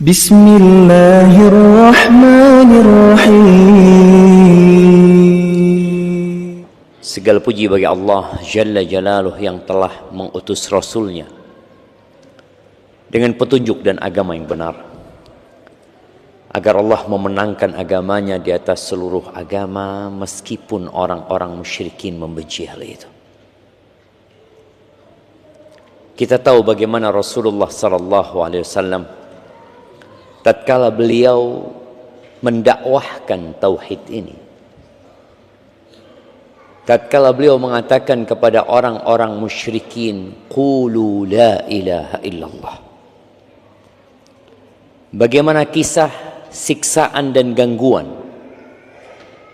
Bismillahirrahmanirrahim. Segala puji bagi Allah Jalla Jalaluh yang telah mengutus Rasulnya dengan petunjuk dan agama yang benar, agar Allah memenangkan agamanya di atas seluruh agama meskipun orang-orang musyrikin membenci hal itu. Kita tahu bagaimana Rasulullah SAW tatkala beliau mendakwahkan tauhid ini, tatkala beliau mengatakan kepada orang-orang musyrikin, qulu la ilaha illallah. Bagaimana kisah siksaan dan gangguan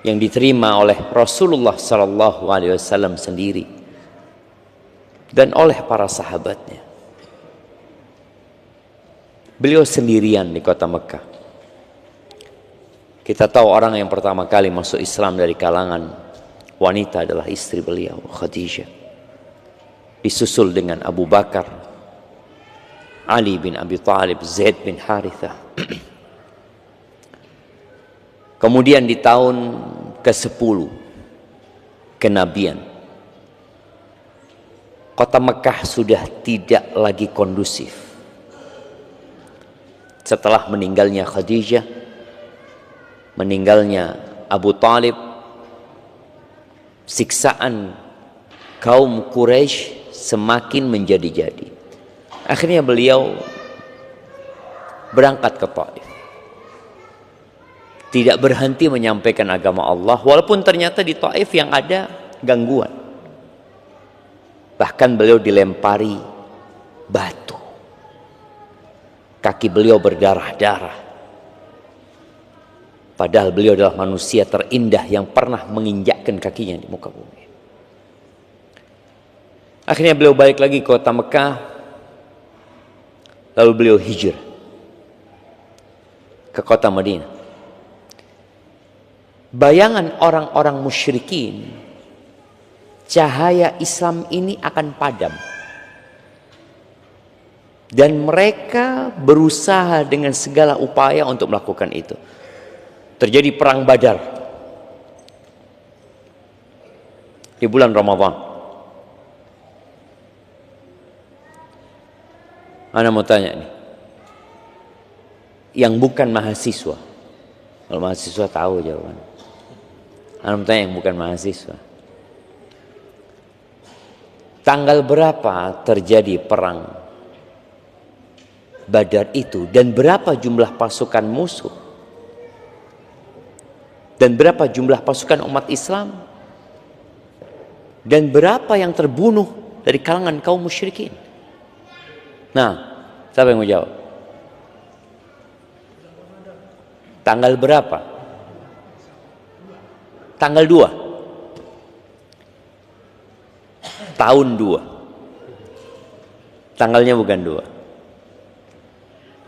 yang diterima oleh Rasulullah SAW sendiri dan oleh para sahabatnya. Beliau sendirian di kota Mekah. Kita tahu orang yang pertama kali masuk Islam dari kalangan wanita adalah istri beliau, Khadijah. Disusul dengan Abu Bakar, Ali bin Abi Thalib, Zaid bin Harithah. Kemudian di tahun ke-10 kenabian, kota Mekah sudah tidak lagi kondusif. Setelah meninggalnya Khadijah, meninggalnya Abu Talib, siksaan kaum Quraisy semakin menjadi-jadi. Akhirnya beliau berangkat ke Taif. Tidak berhenti menyampaikan agama Allah, walaupun ternyata di Taif yang ada gangguan. Bahkan beliau dilempari batu. Kaki beliau berdarah-darah. Padahal beliau adalah manusia terindah yang pernah menginjakkan kakinya di muka bumi. Akhirnya beliau balik lagi ke kota Mekah. Lalu beliau hijrah ke kota Madinah. Bayangan orang-orang musyrikin, cahaya Islam ini akan padam. Dan mereka berusaha dengan segala upaya untuk melakukan itu. Terjadi perang Badar di bulan Ramadan. Ana mau tanya nih, yang bukan mahasiswa, kalau mahasiswa tahu jawaban. Ana mau tanya yang bukan mahasiswa, tanggal berapa terjadi perang Badar itu, dan berapa jumlah pasukan musuh, dan berapa jumlah pasukan umat Islam, dan berapa yang terbunuh dari kalangan kaum musyrikin? Nah, siapa yang mau jawab? Tanggal berapa? Tanggal 2 tahun 2. Tanggalnya bukan 2,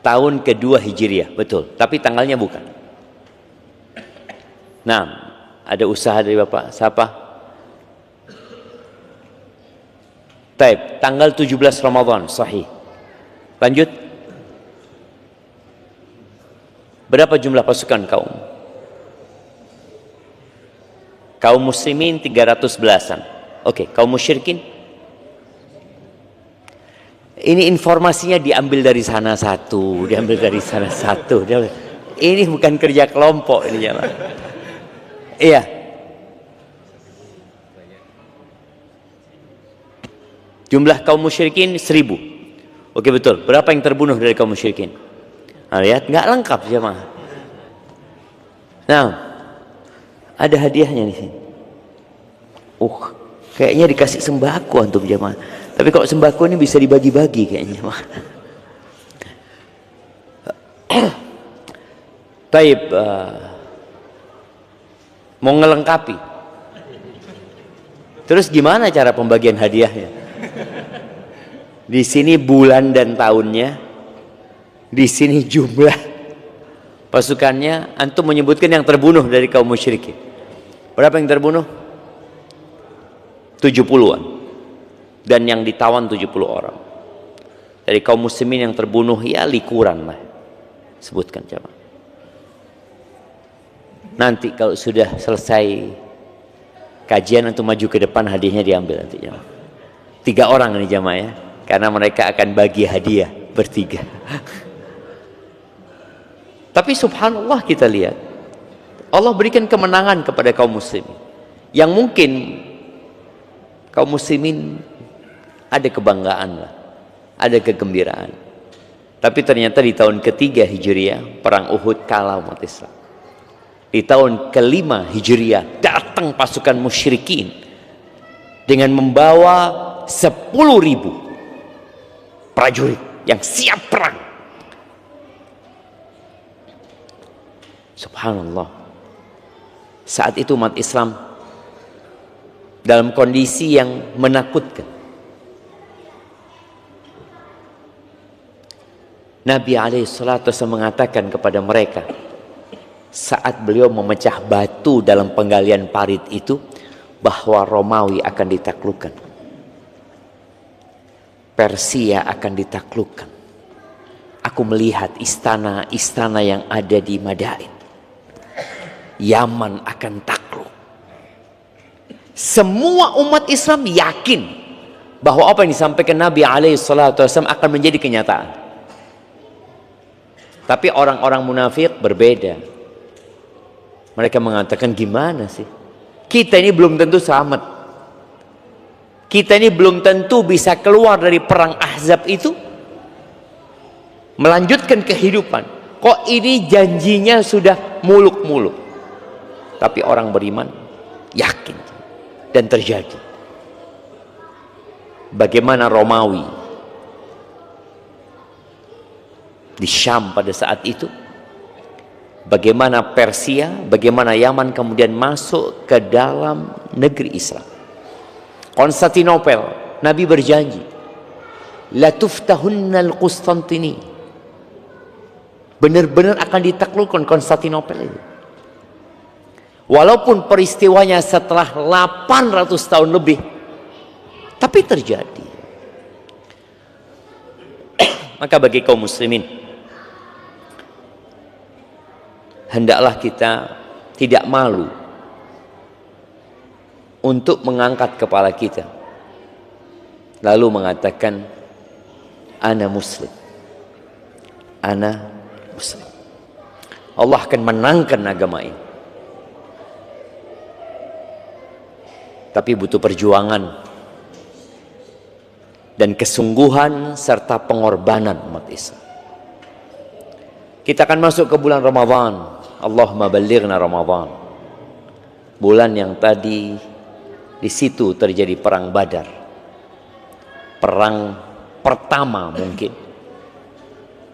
tahun kedua Hijriah, betul, tapi tanggalnya bukan. Nah, ada usaha dari Bapak, siapa? Taib, tanggal 17 Ramadan, sahih. Lanjut. Berapa jumlah pasukan kaum muslimin? 300 belasan. Oke, kaum musyrikin? Ini informasinya diambil dari sana satu, diambil dari sana satu. Ini bukan kerja kelompok ini ya, Pak. Iya. Jumlah kaum musyrikin 1000. Oke, betul. Berapa yang terbunuh dari kaum musyrikin? Nah, lihat, nggak lengkap jemaah. Nah, ada hadiahnya di sini. Kayaknya dikasih sembako untuk jemaah. Tapi kalau sembako ini bisa dibagi-bagi kayaknya. Taib, mau ngelengkapi. Terus gimana cara pembagian hadiahnya? Di sini bulan dan tahunnya, di sini jumlah pasukannya. Antum menyebutkan yang terbunuh dari kaum musyrikin. Berapa yang terbunuh? 70-an. Dan yang ditawan 70 orang. Dari kaum muslimin yang terbunuh ya likuran lah. Sebutkan jamaah. Nanti kalau sudah selesai kajian atau maju ke depan, hadiahnya diambil nanti jamaah. 3 orang ini jamaah ya, karena mereka akan bagi hadiah bertiga. Tapi subhanallah, kita lihat Allah berikan kemenangan kepada kaum muslimin yang mungkin kaum muslimin ada kebanggaan lah, ada kegembiraan. Tapi ternyata di tahun ketiga Hijriah perang Uhud kalah umat Islam. Di tahun kelima Hijriah datang pasukan musyrikin dengan membawa 10.000 prajurit yang siap perang. Subhanallah. Saat itu umat Islam dalam kondisi yang menakutkan. Nabi alaihissalatu mengatakan kepada mereka saat beliau memecah batu dalam penggalian parit itu, bahwa Romawi akan ditaklukkan, Persia akan ditaklukkan. Aku melihat istana-istana yang ada di Madain, Yaman akan takluk. Semua umat Islam yakin bahwa apa yang disampaikan Nabi alaihissalatu akan menjadi kenyataan. Tapi orang-orang munafik berbeda. Mereka mengatakan, gimana sih? Kita ini belum tentu selamat. Kita ini belum tentu bisa keluar dari perang Ahzab itu, melanjutkan kehidupan. Kok ini janjinya sudah muluk-muluk? Tapi orang beriman yakin dan terjadi. Bagaimana Romawi di Syam pada saat itu, bagaimana Persia, bagaimana Yaman kemudian masuk ke dalam negeri Islam. Konstantinopel, Nabi berjanji, la tuftahunnal Qustantini, benar-benar akan ditaklukkan Konstantinopel itu. Walaupun peristiwanya setelah 800 tahun lebih, tapi terjadi. Maka bagi kaum muslimin, hendaklah kita tidak malu untuk mengangkat kepala kita lalu mengatakan, ana muslim, ana muslim. Allah akan menangkan agama ini, tapi butuh perjuangan dan kesungguhan serta pengorbanan umat Islam. Kita akan masuk ke bulan Ramadan. Allahumma ballighna Ramadan. Bulan yang tadi di situ terjadi perang Badar. Perang pertama mungkin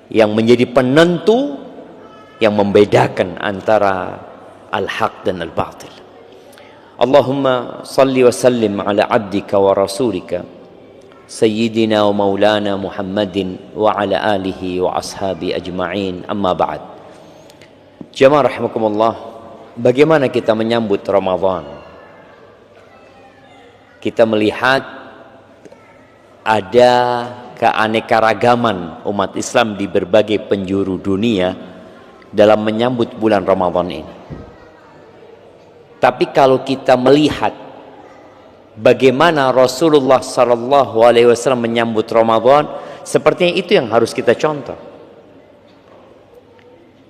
yang menjadi penentu, yang membedakan antara al-haq dan al-batil. Allahumma salli wa sallim ala abdika wa rasulika Sayyidina wa maulana Muhammadin wa ala alihi wa ashabi ajma'in, amma ba'd. Jamaah rahimakumullah, bagaimana kita menyambut Ramadan? Kita melihat ada keanekaragaman umat Islam di berbagai penjuru dunia dalam menyambut bulan Ramadan ini. Tapi kalau kita melihat bagaimana Rasulullah SAW menyambut Ramadan, sepertinya itu yang harus kita contoh.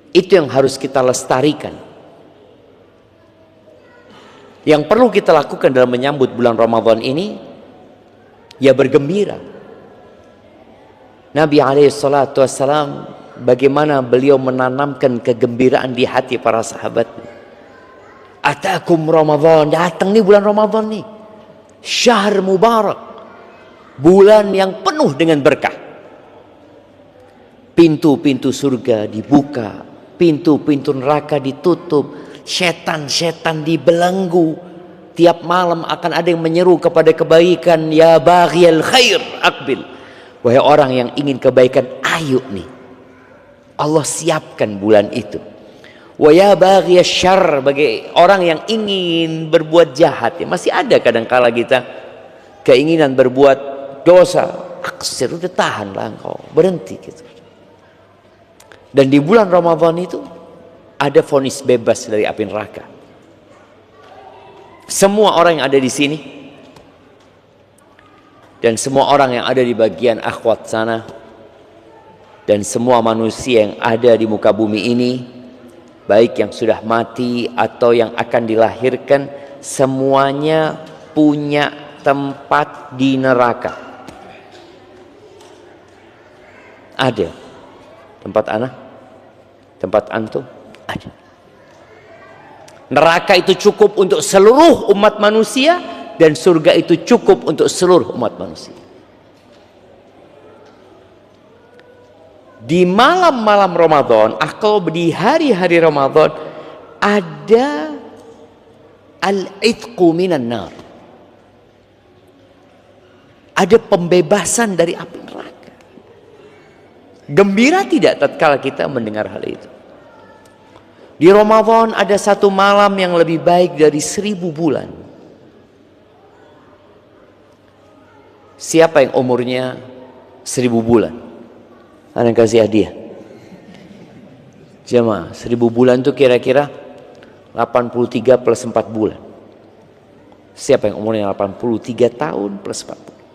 Itu yang harus kita lestarikan. Yang perlu kita lakukan dalam menyambut bulan Ramadan ini, ya bergembira. Nabi SAW, bagaimana beliau menanamkan kegembiraan di hati para sahabatnya. Atakum Ramadan, datang nih bulan Ramadan nih. Syahr mubarak, bulan yang penuh dengan berkah. Pintu-pintu surga dibuka, pintu-pintu neraka ditutup, setan-setan dibelenggu. Tiap malam akan ada yang menyeru kepada kebaikan, ya baghiyal khair aqbil. Wahai orang yang ingin kebaikan, ayo nih. Allah siapkan bulan itu. Wa ya baghiyasy syarr, bagi orang yang ingin berbuat jahat, ya masih ada kadang-kala kita keinginan berbuat dosa, aksir, udah tahanlah engkau, berhenti gitu. Dan di bulan Ramadan itu ada vonis bebas dari api neraka. Semua orang yang ada di sini dan semua orang yang ada di bagian akhwat sana dan semua manusia yang ada di muka bumi ini, baik yang sudah mati atau yang akan dilahirkan, semuanya punya tempat di neraka. Ada tempat anak, tempat antum, ada. Neraka itu cukup untuk seluruh umat manusia dan surga itu cukup untuk seluruh umat manusia. Di malam-malam Ramadan atau di hari-hari Ramadan ada al-itqu minan nar. Ada pembebasan dari api neraka. Gembira tidak tatkala kita mendengar hal itu? Di Ramadan ada satu malam yang lebih baik dari 1000 bulan. Siapa yang umurnya 1000 bulan? Ada yang kasih hadiah? Jemaah, 1000 bulan itu kira-kira 83 plus 4 bulan. Siapa yang umurnya 83 tahun plus 4 bulan?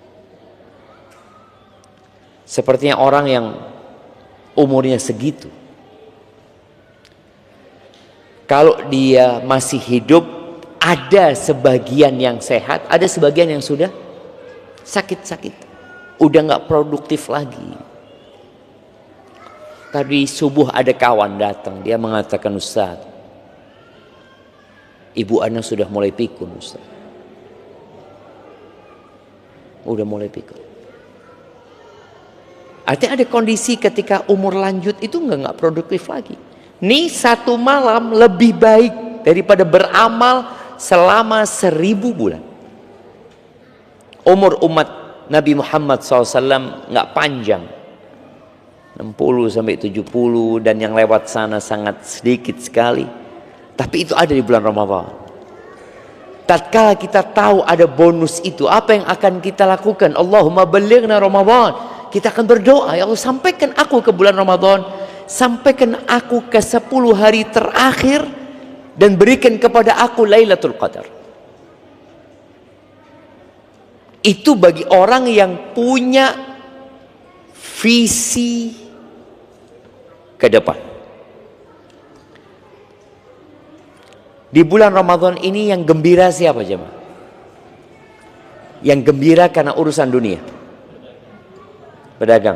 Sepertinya orang yang umurnya segitu, kalau dia masih hidup, ada sebagian yang sehat, ada sebagian yang sudah sakit-sakit, udah nggak produktif lagi. Tadi subuh ada kawan datang, dia mengatakan, Ustaz, ibu anak sudah mulai pikun, Ustaz. Udah mulai pikun. Artinya ada kondisi ketika umur lanjut itu nggak produktif lagi. Nih satu malam lebih baik daripada beramal selama 1000 bulan. Umur umat Nabi Muhammad SAW nggak panjang, 60 sampai 70, dan yang lewat sana sangat sedikit sekali. Tapi itu ada di bulan Ramadan. Tatkala kita tahu ada bonus itu, apa yang akan kita lakukan? Allahumma ballighna Ramadan. Kita akan berdoa, ya Allah, sampaikan aku ke bulan Ramadan, sampaikan aku ke 10 hari terakhir, dan berikan kepada aku Lailatul Qadar. Itu bagi orang yang punya visi ke depan. Di bulan Ramadan ini yang gembira siapa jemaah? Yang gembira karena urusan dunia. Pedagang.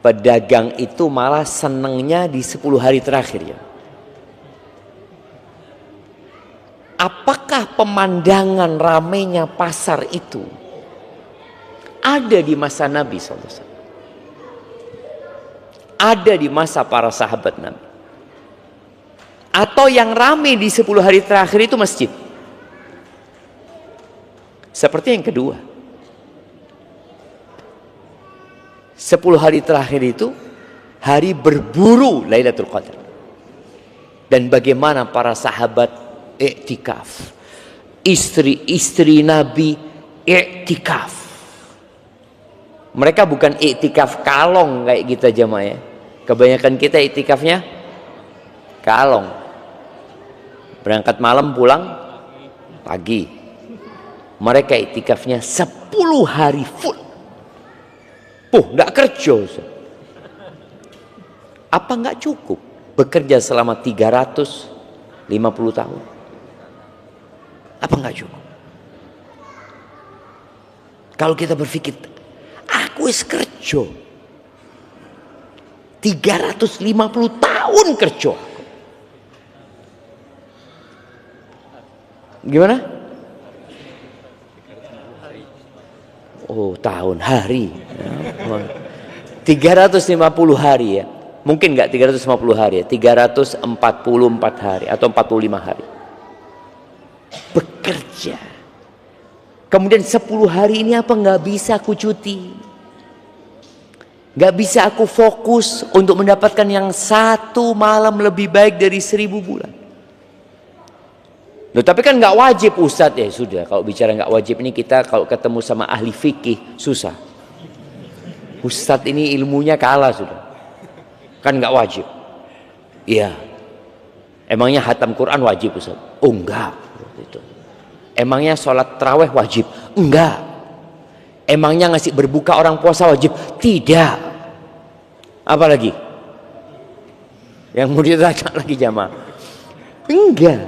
Pedagang itu malah senangnya di 10 hari terakhir ya. Apakah pemandangan ramainya pasar itu ada di masa Nabi SAW? Ada di masa para sahabat Nabi? Atau yang ramai di 10 hari terakhir itu masjid? Seperti yang kedua. 10 hari terakhir itu hari berburu Lailatul Qadar. Dan bagaimana para sahabat iktikaf. Istri-istri Nabi iktikaf. Mereka bukan iktikaf kalong kayak kita jemaah ya. Kebanyakan kita iktikafnya kalong. Berangkat malam pulang pagi. Mereka iktikafnya 10 hari full. Nggak kerja. Apa nggak cukup bekerja selama 350 tahun? Apa nggak cukup? Kalau kita berpikir, aku is kerja 350 tahun kerja. Gimana? Oh, tahun, hari. 350 hari ya. Mungkin enggak 350 hari ya. 344 hari atau 45 hari. Bekerja. Kemudian 10 hari ini apa enggak bisa aku cuti? Enggak bisa aku fokus untuk mendapatkan yang satu malam lebih baik dari 1000 bulan. Loh, tapi kan nggak wajib Ustadz. Ya sudah, kalau bicara nggak wajib ini kita kalau ketemu sama ahli fikih susah. Ustadz ini ilmunya kalah sudah. Kan nggak wajib. Iya. Emangnya hatam Quran wajib Ustaz? Oh enggak. Itu. Emangnya sholat taraweh wajib? Enggak. Emangnya ngasih berbuka orang puasa wajib? Tidak. Apa lagi? Yang mau ditanya lagi jamaah? Enggak.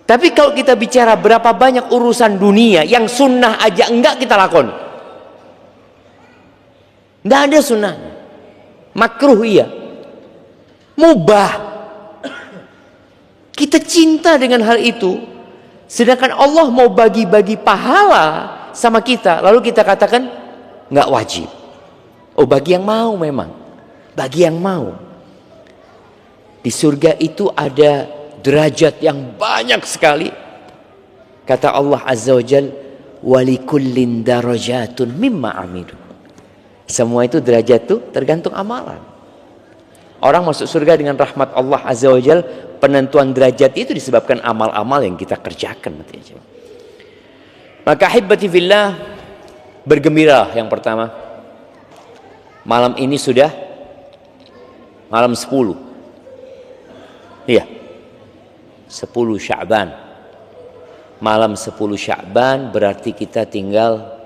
Tapi kalau kita bicara berapa banyak urusan dunia yang sunnah aja enggak kita lakon. Enggak ada sunnahnya. Makruh iya. Mubah. Kita cinta dengan hal itu. Sedangkan Allah mau bagi-bagi pahala sama kita. Lalu kita katakan enggak wajib. Oh bagi yang mau memang. Bagi yang mau. Di surga itu ada derajat yang banyak sekali. Kata Allah Azza wa Jal, walikullin darajatun mimma amilu. Semua itu derajat itu tergantung amalan. Orang masuk surga dengan rahmat Allah Azza wa Jal, penentuan derajat itu disebabkan amal-amal yang kita kerjakan. Maka hibbati fillah, bergembira yang pertama. Malam ini sudah malam 10. Iya. 10 Sya'ban. Malam 10 Sya'ban berarti kita tinggal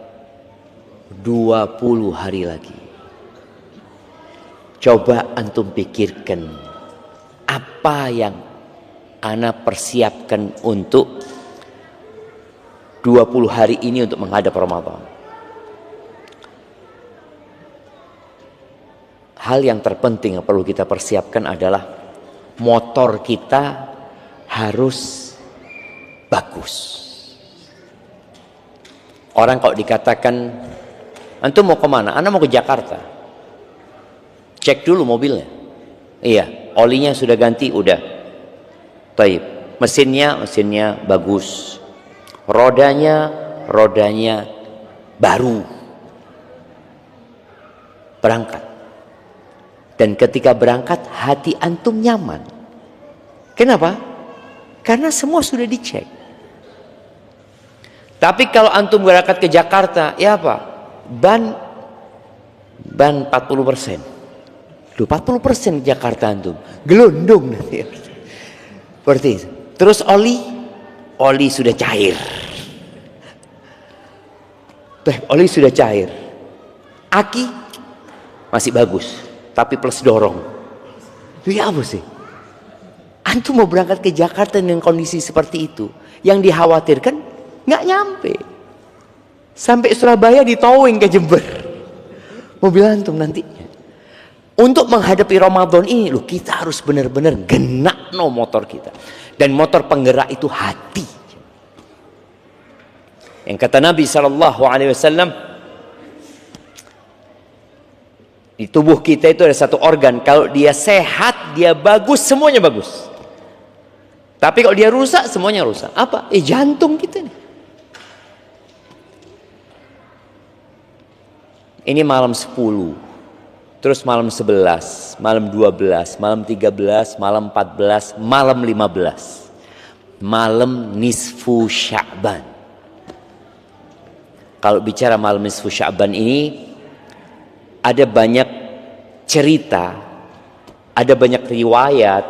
20 hari lagi. Coba antum pikirkan apa yang ana persiapkan untuk 20 hari ini untuk menghadap Ramadan. Hal yang terpenting yang perlu kita persiapkan adalah motor kita harus bagus. Orang kalau dikatakan antum mau kemana? Anda mau ke Jakarta. Cek dulu mobilnya. Iya, olinya sudah ganti, udah. Taib. Mesinnya bagus. Rodanya baru. Berangkat. Dan ketika berangkat hati antum nyaman. Kenapa? Karena semua sudah dicek. Tapi kalau antum berangkat ke Jakarta, ya apa? Ban 40%. Loh, 40% Jakarta antum. Gelondong nanti. Seperti itu. Terus oli sudah cair. Oli sudah cair. Aki masih bagus, tapi plus dorong. Itu ya apa sih? Antum mau berangkat ke Jakarta dengan kondisi seperti itu, yang dikhawatirkan nggak nyampe. Sampai Surabaya ditowing ke Jember. Mobil antum nantinya. Untuk menghadapi Ramadan ini, loh, kita harus benar-benar genak no motor kita. Dan motor penggerak itu hati. Yang kata Nabi SAW, di tubuh kita itu ada satu organ. Kalau dia sehat, dia bagus, semuanya bagus. Tapi kalau dia rusak, semuanya rusak. Apa? Jantung kita nih. Ini malam 10. Terus malam 11, malam 12, malam 13, malam 14, malam 15. Malam nisfu Sya'ban. Kalau bicara malam nisfu Sya'ban ini, ada banyak cerita, ada banyak riwayat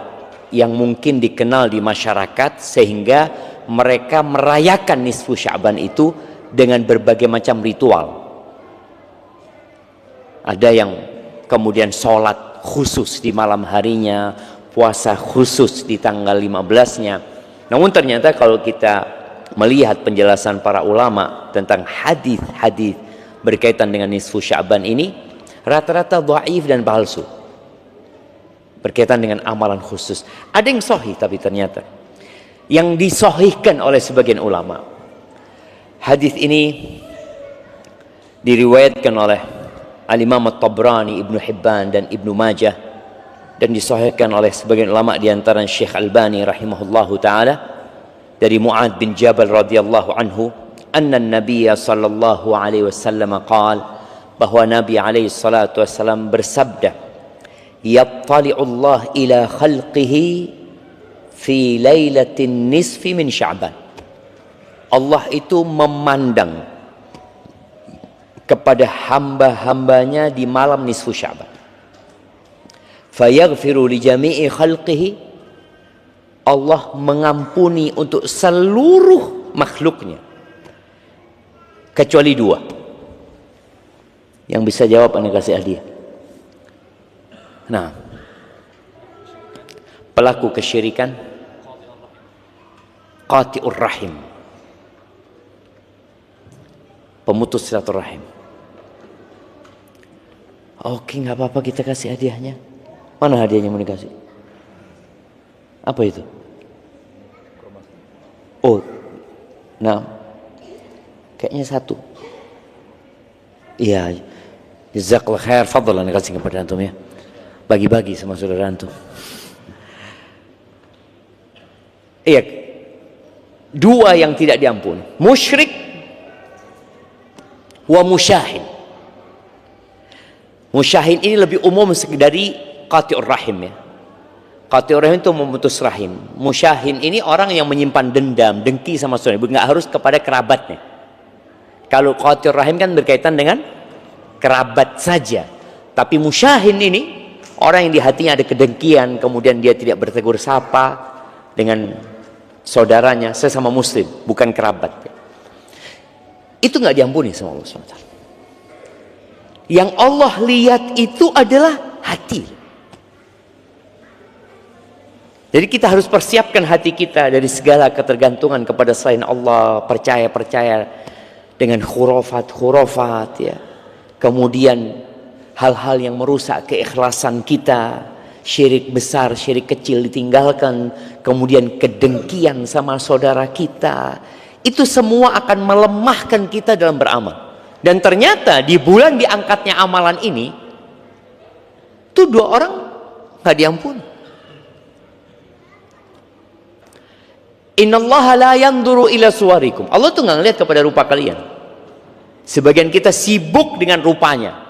yang mungkin dikenal di masyarakat sehingga mereka merayakan nisfu Sya'ban itu dengan berbagai macam ritual. Ada yang kemudian sholat khusus di malam harinya, puasa khusus di tanggal 15-nya. Namun ternyata kalau kita melihat penjelasan para ulama tentang hadis-hadis berkaitan dengan nisfu Sya'ban ini, rata-rata dhaif dan palsu. Berkaitan dengan amalan khusus. Ada yang sahih tapi ternyata yang disahihkan oleh sebagian ulama. Hadis ini diriwayatkan oleh Al-Imam At-Tabrani, Ibnu Hibban dan Ibnu Majah, dan disahihkan oleh sebagian ulama di antara Syekh Albani rahimahullahu taala dari Mu'adz bin Jabal radhiyallahu anhu, anna an-nabiy sallallahu alaihi wasallam qala, bahwa Nabi alaihi salatu wasallam bersabda, yattali'u Allah ila khalqihi fi lailatin nisfi min Sya'ban. Allah itu memandang kepada hamba-hambanya di malam nisfu Sya'ban. Fayaghfiru li jami'i khalqihi, Allah mengampuni untuk seluruh makhluknya kecuali dua. Yang bisa jawab anda kasih hadiah. Nah, pelaku kesyirikan, qati'ur rahim, pemutus silaturahim. Oke, nggak apa-apa, kita kasih hadiahnya. Mana hadiahnya mau dikasih? Apa itu? Oh, nah, kayaknya satu. Iya, jazakallah khair, fadlan kasih kepada antum ya. Bagi-bagi sama saudara antum. Iya, dua yang tidak diampuni, musyrik wa musyahin. Musyahin ini lebih umum dari qati'ur rahim ya. Qati'ur rahim itu memutus rahim. Musyahin ini orang yang menyimpan dendam, dengki sama saudara, nggak harus kepada kerabatnya. Kalau qati'ur rahim kan berkaitan dengan kerabat saja. Tapi musyahin ini orang yang di hatinya ada kedengkian, kemudian dia tidak bertegur sapa dengan saudaranya, sesama muslim, bukan kerabat. Itu nggak diampuni sama Allah SWT. Yang Allah lihat itu adalah hati. Jadi kita harus persiapkan hati kita dari segala ketergantungan kepada selain Allah, percaya dengan khurafat ya. Kemudian hal-hal yang merusak keikhlasan kita, syirik besar, syirik kecil ditinggalkan, kemudian kedengkian sama saudara kita, itu semua akan melemahkan kita dalam beramal. Dan ternyata di bulan diangkatnya amalan ini, tuh dua orang nggak diampuni. Innallaha la yanzuru ila suwarikum. Allah tuh nggak ngelihat kepada rupa kalian. Sebagian kita sibuk dengan rupanya,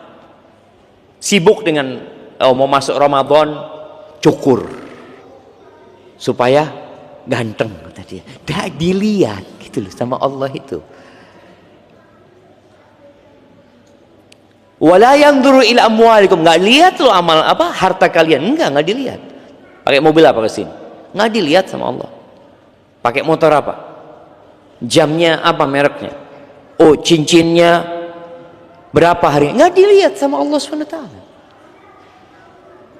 sibuk dengan mau masuk Ramadan cukur supaya ganteng kata dia. Dah dilihat gitu loh sama Allah itu. Wala yanzuru ila amwalikum, nggak lihat loh amal apa harta kalian, nggak dilihat. Pakai mobil apa ke sini, nggak dilihat sama Allah. Pakai motor apa, jamnya apa mereknya, oh cincinnya berapa harganya, nggak dilihat sama Allah SWT.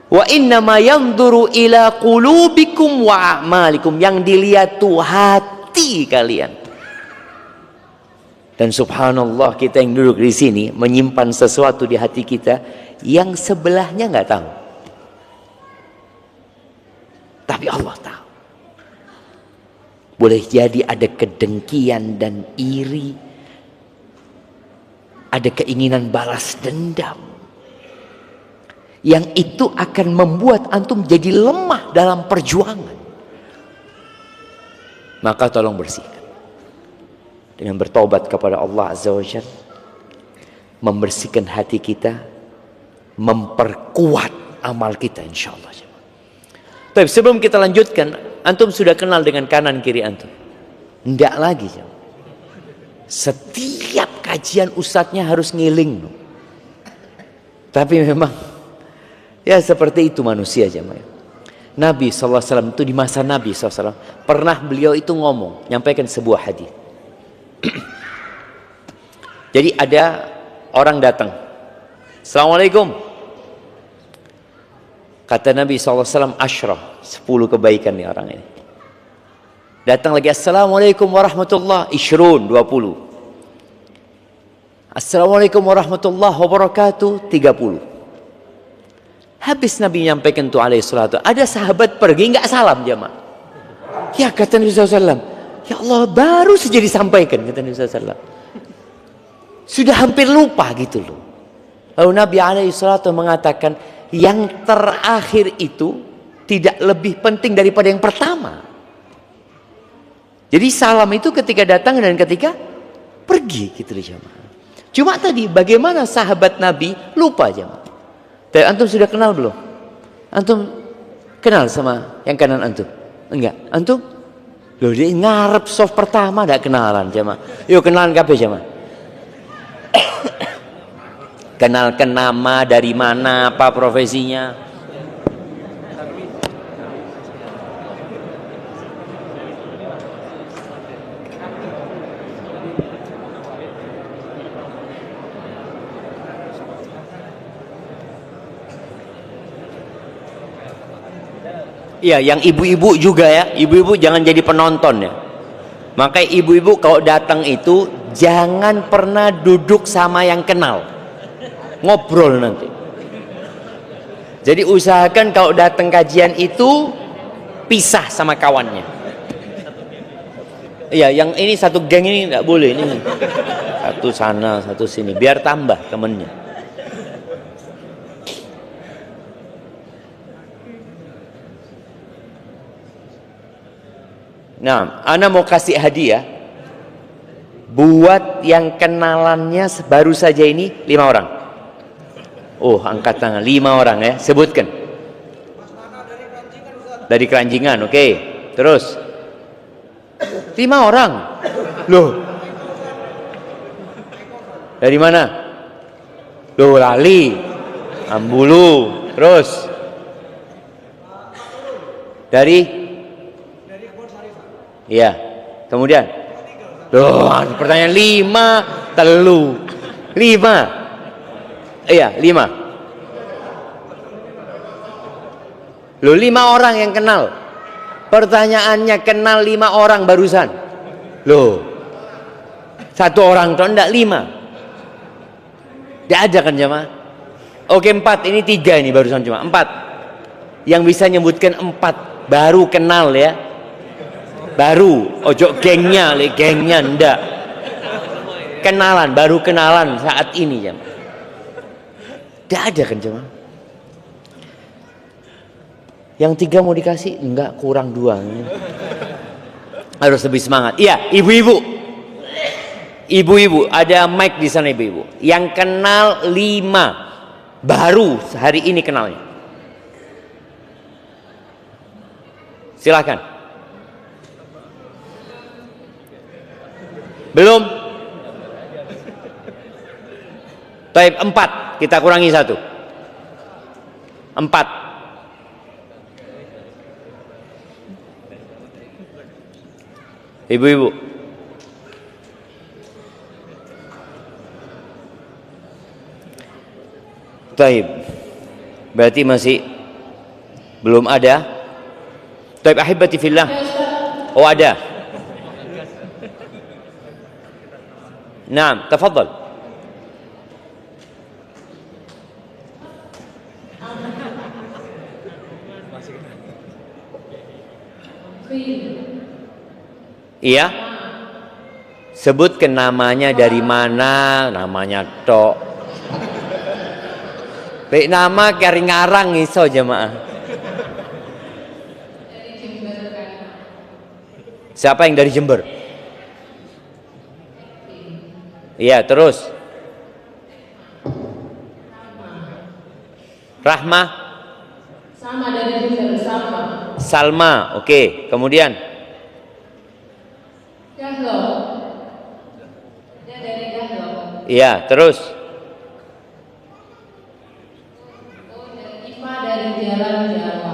Wa innama yanzuru ila qulubikum wa a'malikum, yang dilihat tuh hati kalian. Dan subhanallah, kita yang duduk di sini menyimpan sesuatu di hati kita yang sebelahnya nggak tahu, tapi Allah tahu. Boleh jadi ada kedengkian dan iri, ada keinginan balas dendam, yang itu akan membuat antum jadi lemah dalam perjuangan. Maka tolong bersihkan dengan bertobat kepada Allah Azza wa Jalla, membersihkan hati kita, memperkuat amal kita insyaallah. Tapi sebelum kita lanjutkan, antum sudah kenal dengan kanan kiri antum? Enggak lagi. Setiap kajian ustadznya harus ngiling. Tapi memang ya seperti itu manusia jemaah. Nabi SAW itu di masa Nabi SAW pernah beliau itu ngomong, nyampaikan sebuah hadis. Jadi ada orang datang, Assalamualaikum. Kata Nabi SAW, asyrah, 10 kebaikan nih orang ini. Datang lagi, Assalamualaikum warahmatullahi, isyrun, 20. Assalamualaikum warahmatullahi wabarakatuh, 30. Habis Nabi nyampaikan itu alaihi salatu, ada sahabat pergi nggak salam jamaah. Ya kata Nabi SAW, ya Allah baru saja disampaikan, kata Nabi SAW. Sudah hampir lupa gitu loh. Lalu Nabi alaihi salatu mengatakan, yang terakhir itu tidak lebih penting daripada yang pertama. Jadi salam itu ketika datang dan ketika pergi gitu loh jamaah. Cuma tadi bagaimana sahabat Nabi lupa jamaah. Tapi antum sudah kenal belum? Antum kenal sama yang kanan antum? Enggak. Antum? Loh dia ngarep soft pertama enggak kenalan jamaah. Yuk kenalan kabeh jamaah. Kenalkan nama, dari mana, apa profesinya. Iya, yang ibu-ibu juga ya. Ibu-ibu jangan jadi penonton ya. Makanya ibu-ibu kalau datang itu jangan pernah duduk sama yang kenal. Ngobrol nanti. Jadi usahakan kalau datang kajian itu pisah sama kawannya. Iya, yang ini satu geng ini nggak boleh ini. Satu sana, satu sini, biar tambah temennya. Nah, ana mau kasih hadiah buat yang kenalannya baru saja ini 5 orang. Oh, angkat tangan 5 orang ya, sebutkan. Dari Keranjingan, oke. Terus 5 orang. Loh. Dari mana? Loh, lali. Ambulu. Terus dari iya, kemudian loh, pertanyaan 5 telu 5. Iya, 5. Loh, 5 orang yang kenal. Pertanyaannya kenal 5 orang barusan. Loh, 1 orang tuh enggak 5. Tidak ada kan jemaah? Oke, 4, ini 3 ini barusan cuma 4. Yang bisa nyebutkan 4 baru kenal ya. Baru, ojo gengnya ndak. Kenalan, baru kenalan saat ini jam. Tidak ada kan jemaah? Yang 3 mau dikasih? Enggak, kurang 2. Harus lebih semangat. Iya, ibu-ibu. Ibu-ibu, ada mic di sana ibu-ibu. Yang kenal 5, baru hari ini kenalnya. Silakan. Belum? Taib 4, kita kurangi 1. 4. Ibu-ibu. Taib. Berarti masih belum ada. Taib ahibati fillah. Oh, ada. Naam, tafadhal. Iya. Sebutkan namanya, dari mana, namanya tok. Baik, nama kari ngarang iso jemaah. Siapa yang dari Jember? Iya, terus Rahmah sama dari Jember, sama. Salma, oke. Kemudian Dahlo, dia dari Dahlo. iya, terus Iva dari Jalan Jawa.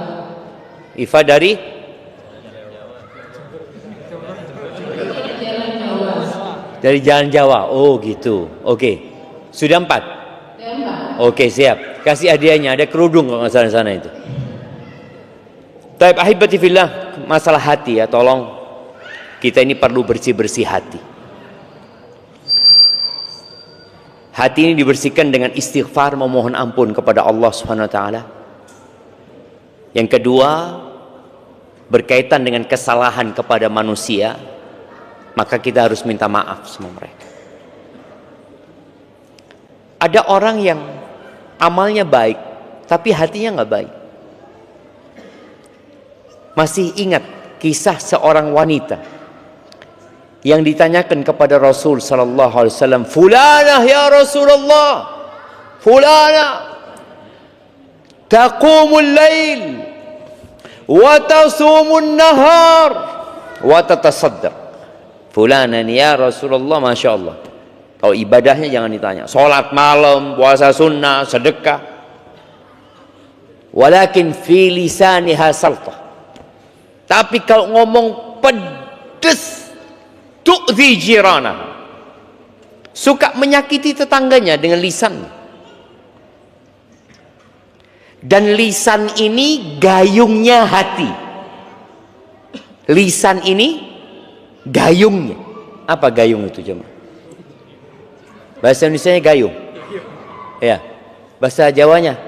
Iva dari Jalan Jawa. dari Jalan Jawa. Oh gitu, oke. Sudah 4. Oke, siap. Kasih hadiahnya, ada kerudung kalau nggak salah sana itu. Taib ahibati fillah, masalah hati ya, tolong kita ini perlu bersih-bersih hati. Hati ini dibersihkan dengan istighfar, memohon ampun kepada Allah Subhanahu wa taala. Yang kedua, berkaitan dengan kesalahan kepada manusia, maka kita harus minta maaf sama mereka. Ada orang yang amalnya baik, tapi hatinya nggak baik. Masih ingat kisah seorang wanita yang ditanyakan kepada Rasul sallallahu alaihi wasallam, "Fulanah ya Rasulullah, fulanah taqumul lail wa tasumun nahar wa tatasaddaq." Fulanah ya Rasulullah, Masya Allah, Kalau ibadahnya jangan ditanya. Sholat malam, puasa sunnah, sedekah. Walakin fi lisaniha saltah. Tapi kalau ngomong pedes, tu'zi jirana, suka menyakiti tetangganya dengan lisan. Dan lisan ini gayungnya hati. Lisan ini gayungnya. Apa gayung itu jemaah? Bahasa Indonesianya gayung. Ya. Bahasa Jawanya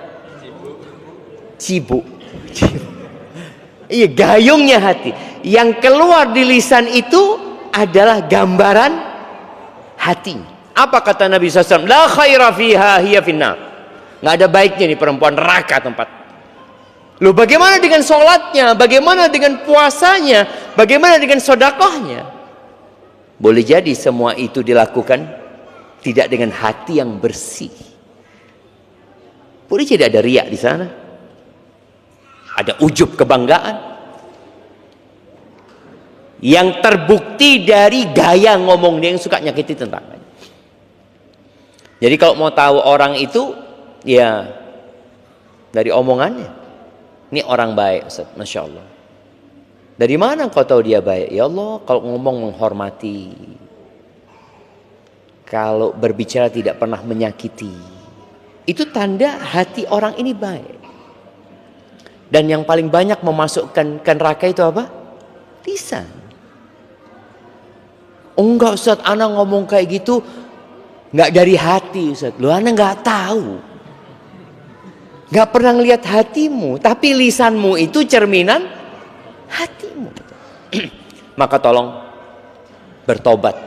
cibuk. Iya, gayungnya hati. Yang keluar di lisan itu adalah gambaran hatinya. Apa kata Nabi SAW? La khaira fiha hiya finnar. Nggak ada baiknya nih perempuan, neraka tempat. Loh, bagaimana dengan sholatnya? Bagaimana dengan puasanya? Bagaimana dengan sedekahnya? Boleh jadi semua itu dilakukan tidak dengan hati yang bersih. Boleh jadi ada riak di sana. Ada ujub kebanggaan. Yang terbukti dari gaya ngomong dia yang suka nyakiti tetangganya. Jadi kalau mau tahu orang itu, ya dari omongannya. Ini orang baik, Ustaz. Masya Allah. Dari mana kau tahu dia baik? Ya Allah, kalau ngomong menghormati. Kalau berbicara tidak pernah menyakiti. Itu tanda hati orang ini baik. Dan yang paling banyak memasukkan ke neraka itu apa? Lisan. Oh enggak Ustaz, ana ngomong kayak gitu enggak dari hati Ustaz. Loh, ana enggak tahu. Enggak pernah ngelihat hatimu, tapi lisanmu itu cerminan hatimu. Maka tolong bertobat.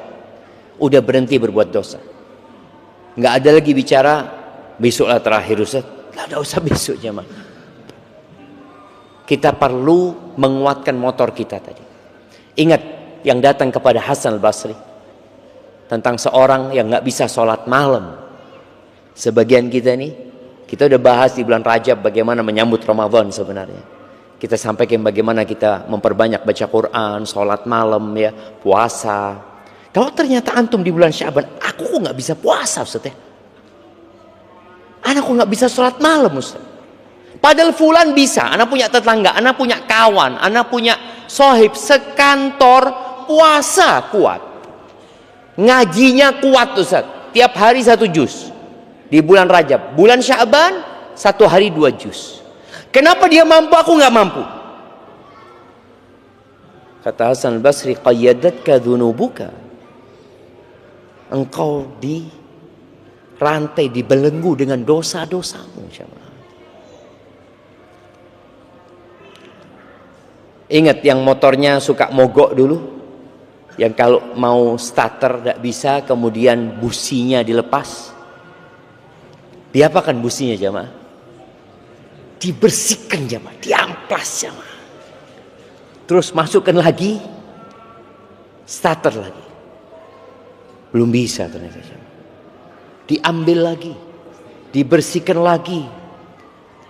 Udah berhenti berbuat dosa. Nggak ada lagi bicara besoklah terakhir Ustaz. Nggak usah besok jemaah. Kita perlu menguatkan motor kita tadi. Ingat yang datang kepada Hasan al-Basri tentang seorang yang nggak bisa sholat malam. Sebagian kita nih, kita udah bahas di bulan Rajab bagaimana menyambut Ramadan sebenarnya. Kita sampaikan bagaimana kita memperbanyak baca Quran, sholat malam ya, puasa. Kalau ternyata antum di bulan Syaban, aku kok nggak bisa puasa Ustaz ya? Anak kok nggak bisa sholat malam Ustaz? Padahal fulan bisa, anak punya tetangga, anak punya kawan, anak punya sohib, sekantor, puasa kuat. Ngajinya kuat Ustaz, tiap hari 1 juz. Di bulan Rajab, bulan Syaban 1 hari 2 juz. Kenapa dia mampu, aku nggak mampu? Kata Hasan al-Basri, qayyadatka dhunubuka. Engkau di rantai, dibelenggu dengan dosa-dosamu. Ingat yang motornya suka mogok dulu, yang kalau mau starter tidak bisa, kemudian businya dilepas. Diapakan businya jamaah? Dibersihkan jamaah, diamplas jamaah. Terus masukkan lagi, starter lagi. Belum bisa ternyata. Diambil lagi, dibersihkan lagi,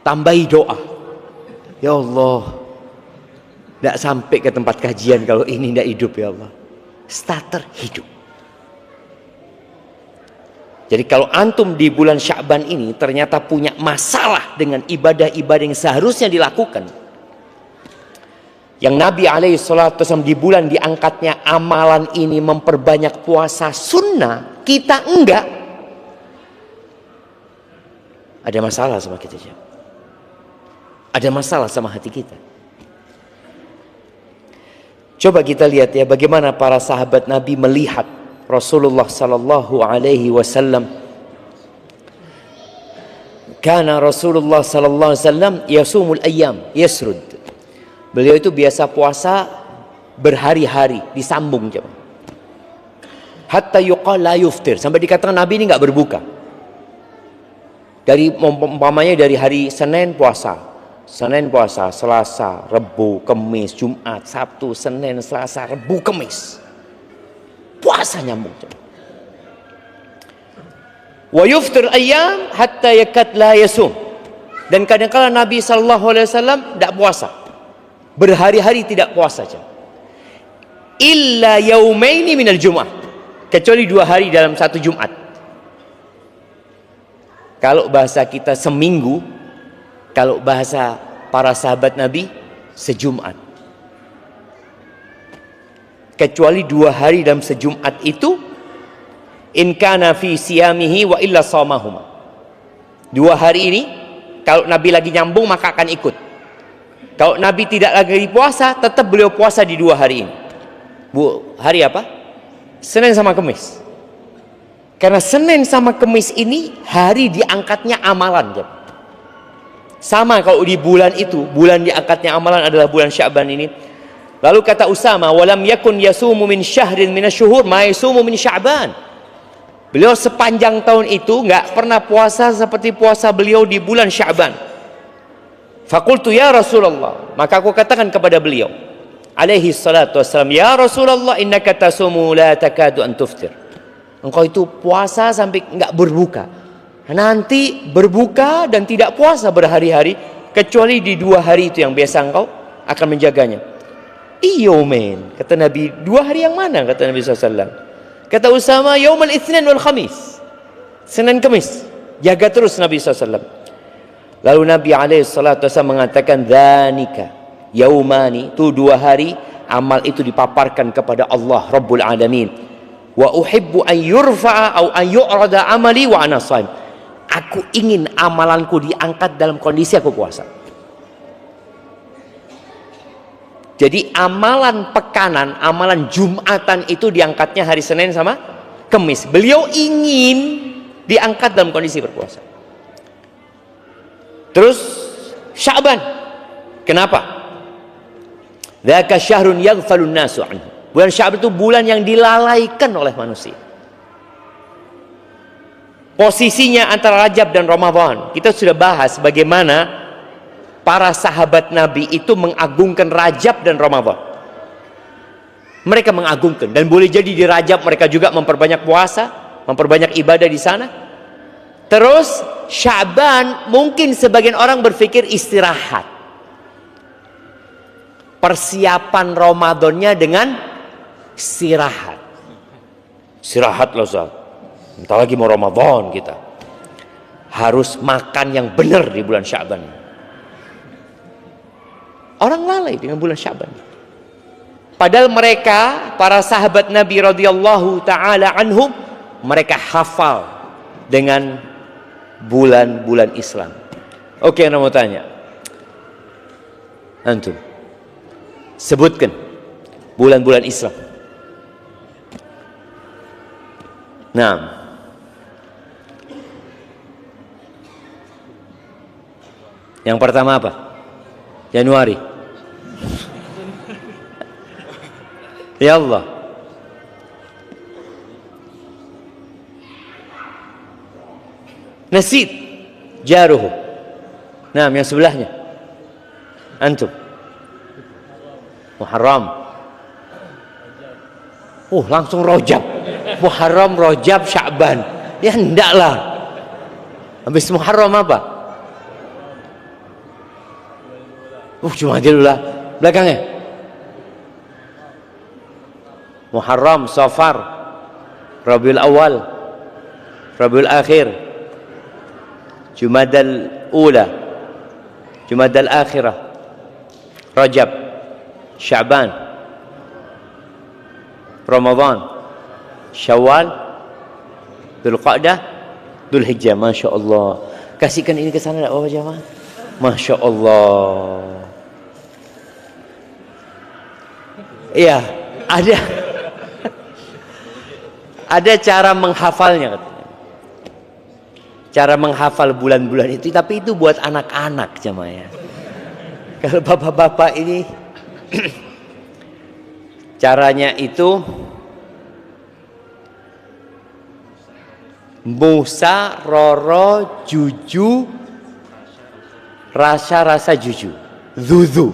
tambahi doa. Ya Allah, tidak sampai ke tempat kajian kalau ini tidak hidup ya Allah. Starter hidup. Jadi kalau antum di bulan Sya'ban ini ternyata punya masalah dengan ibadah-ibadah yang seharusnya dilakukan, yang Nabi SAW di bulan diangkatnya amalan ini memperbanyak puasa sunnah, kita enggak. Ada masalah sama kita. Ada masalah sama hati kita. Coba kita lihat ya bagaimana para sahabat Nabi melihat Rasulullah sallallahu alaihi wasallam. Kana Rasulullah sallallahu alaihi wasallam yasumul ayyam yasrud. Beliau itu biasa puasa berhari-hari, disambung jemaah. Hatta yuqal la yuftir, sampai dikatakan Nabi ini enggak berbuka. Dari umpamanya dari hari Senin puasa. Senin puasa, Selasa, Rebu, Kemis, Jumat, Sabtu, Senin, Selasa, Rebu, Kemis. Puasa nyambung. Wa yuftir ayyam hatta yakat la yasum. Dan kadang-kala Nabi sallallahu alaihi wasallam tidak puasa. Berhari-hari tidak puasa saja. Illa yaumaini minal Jumat. kecuali 2 hari dalam satu Jumat. Kalau bahasa kita seminggu, kalau bahasa para sahabat Nabi sejumat. Kecuali 2 hari dalam sejumat itu, in kana fi siyamihi wa illa shamahuma. 2 hari ini kalau Nabi lagi nyambung maka akan ikut. Kalau Nabi tidak lagi puasa, tetap beliau puasa di 2 hari ini. Hari apa? Senin sama Kamis. Karena Senin sama Kamis ini hari diangkatnya amalan. Sama kalau di bulan itu, bulan diangkatnya amalan adalah bulan Sya'ban ini. Lalu kata Usama, walam yakun yasumu min syahrin minasyuhur ma yasumu min Sya'ban. Beliau sepanjang tahun itu nggak pernah puasa seperti puasa beliau di bulan Sya'ban. Fakultu ya Rasulullah, maka aku katakan kepada beliau alaihi salatu wassalam, ya Rasulullah innaka tasumu la takadu an tuftir. Engkau itu puasa sampai enggak berbuka. Nanti berbuka dan tidak puasa berhari-hari, kecuali di 2 hari itu yang biasa engkau akan menjaganya. Iyo men, kata Nabi, 2 hari yang mana? Kata Nabi SAW. Kata Usama, yaumul itsnin wal khamis, Senin Kamis. Jaga terus Nabi SAW. Lalu Nabi SAW mengatakan, dhanika yaumani, itu 2 hari amal itu dipaparkan kepada Allah Rabbul Alamin. Wa uhibbu an yurfa'a au an yu'rada amali wa ana shaim. Aku ingin amalanku diangkat dalam kondisi aku puasa. Jadi amalan pekanan, amalan Jumatan itu diangkatnya hari Senin sama Kamis. Beliau ingin diangkat dalam kondisi berpuasa. Terus Sya'ban. Kenapa? Dzaka syahrun yaghfalun nasu anhu. Bulan Sya'ban itu bulan yang dilalaikan oleh manusia. Posisinya antara Rajab dan Ramadan. Kita sudah bahas bagaimana para sahabat Nabi itu mengagungkan Rajab dan Ramadan. Mereka mengagungkan, dan boleh jadi di Rajab mereka juga memperbanyak puasa, memperbanyak ibadah di sana. Terus Sya'ban mungkin sebagian orang berpikir istirahat. Persiapan Ramadannya dengan istirahat. Istirahat loh Ustaz. Entah lagi mau Ramadan kita. Harus makan yang benar di bulan Sya'ban. Orang lalai dengan bulan Sya'ban. Padahal mereka, para sahabat Nabi radhiyallahu taala anhum, mereka hafal dengan bulan-bulan Islam. Oke, saya mau tanya. Antum sebutkan bulan-bulan Islam. Nah, yang pertama apa? Januari. Ya Allah. Nasid jaruhu. Nah, yang sebelahnya. Antum. Muharram. Langsung Rajab. Muharram, Rajab, Sya'ban. Ya ndaklah. Habis Muharram apa? Jumadil lah. Belakangnya. Muharram, Safar, Rabiul Awal, Rabiul Akhir, Jumadal Ula, Jumadal Akhirah, Rajab, Sya'ban, Ramadan, Syawal, Dzulqa'dah, Dzulhijjah. Masya Allah. Kasihkan ini ke sana tak apa jemaah? Masya Allah. Iya, ada cara menghafalnya katanya. Cara menghafal bulan-bulan itu, tapi itu buat anak-anak jemaah ya. Kalau bapak-bapak ini caranya itu Musa, Roro, Juju, Rasa-rasa Juju, Zuzu,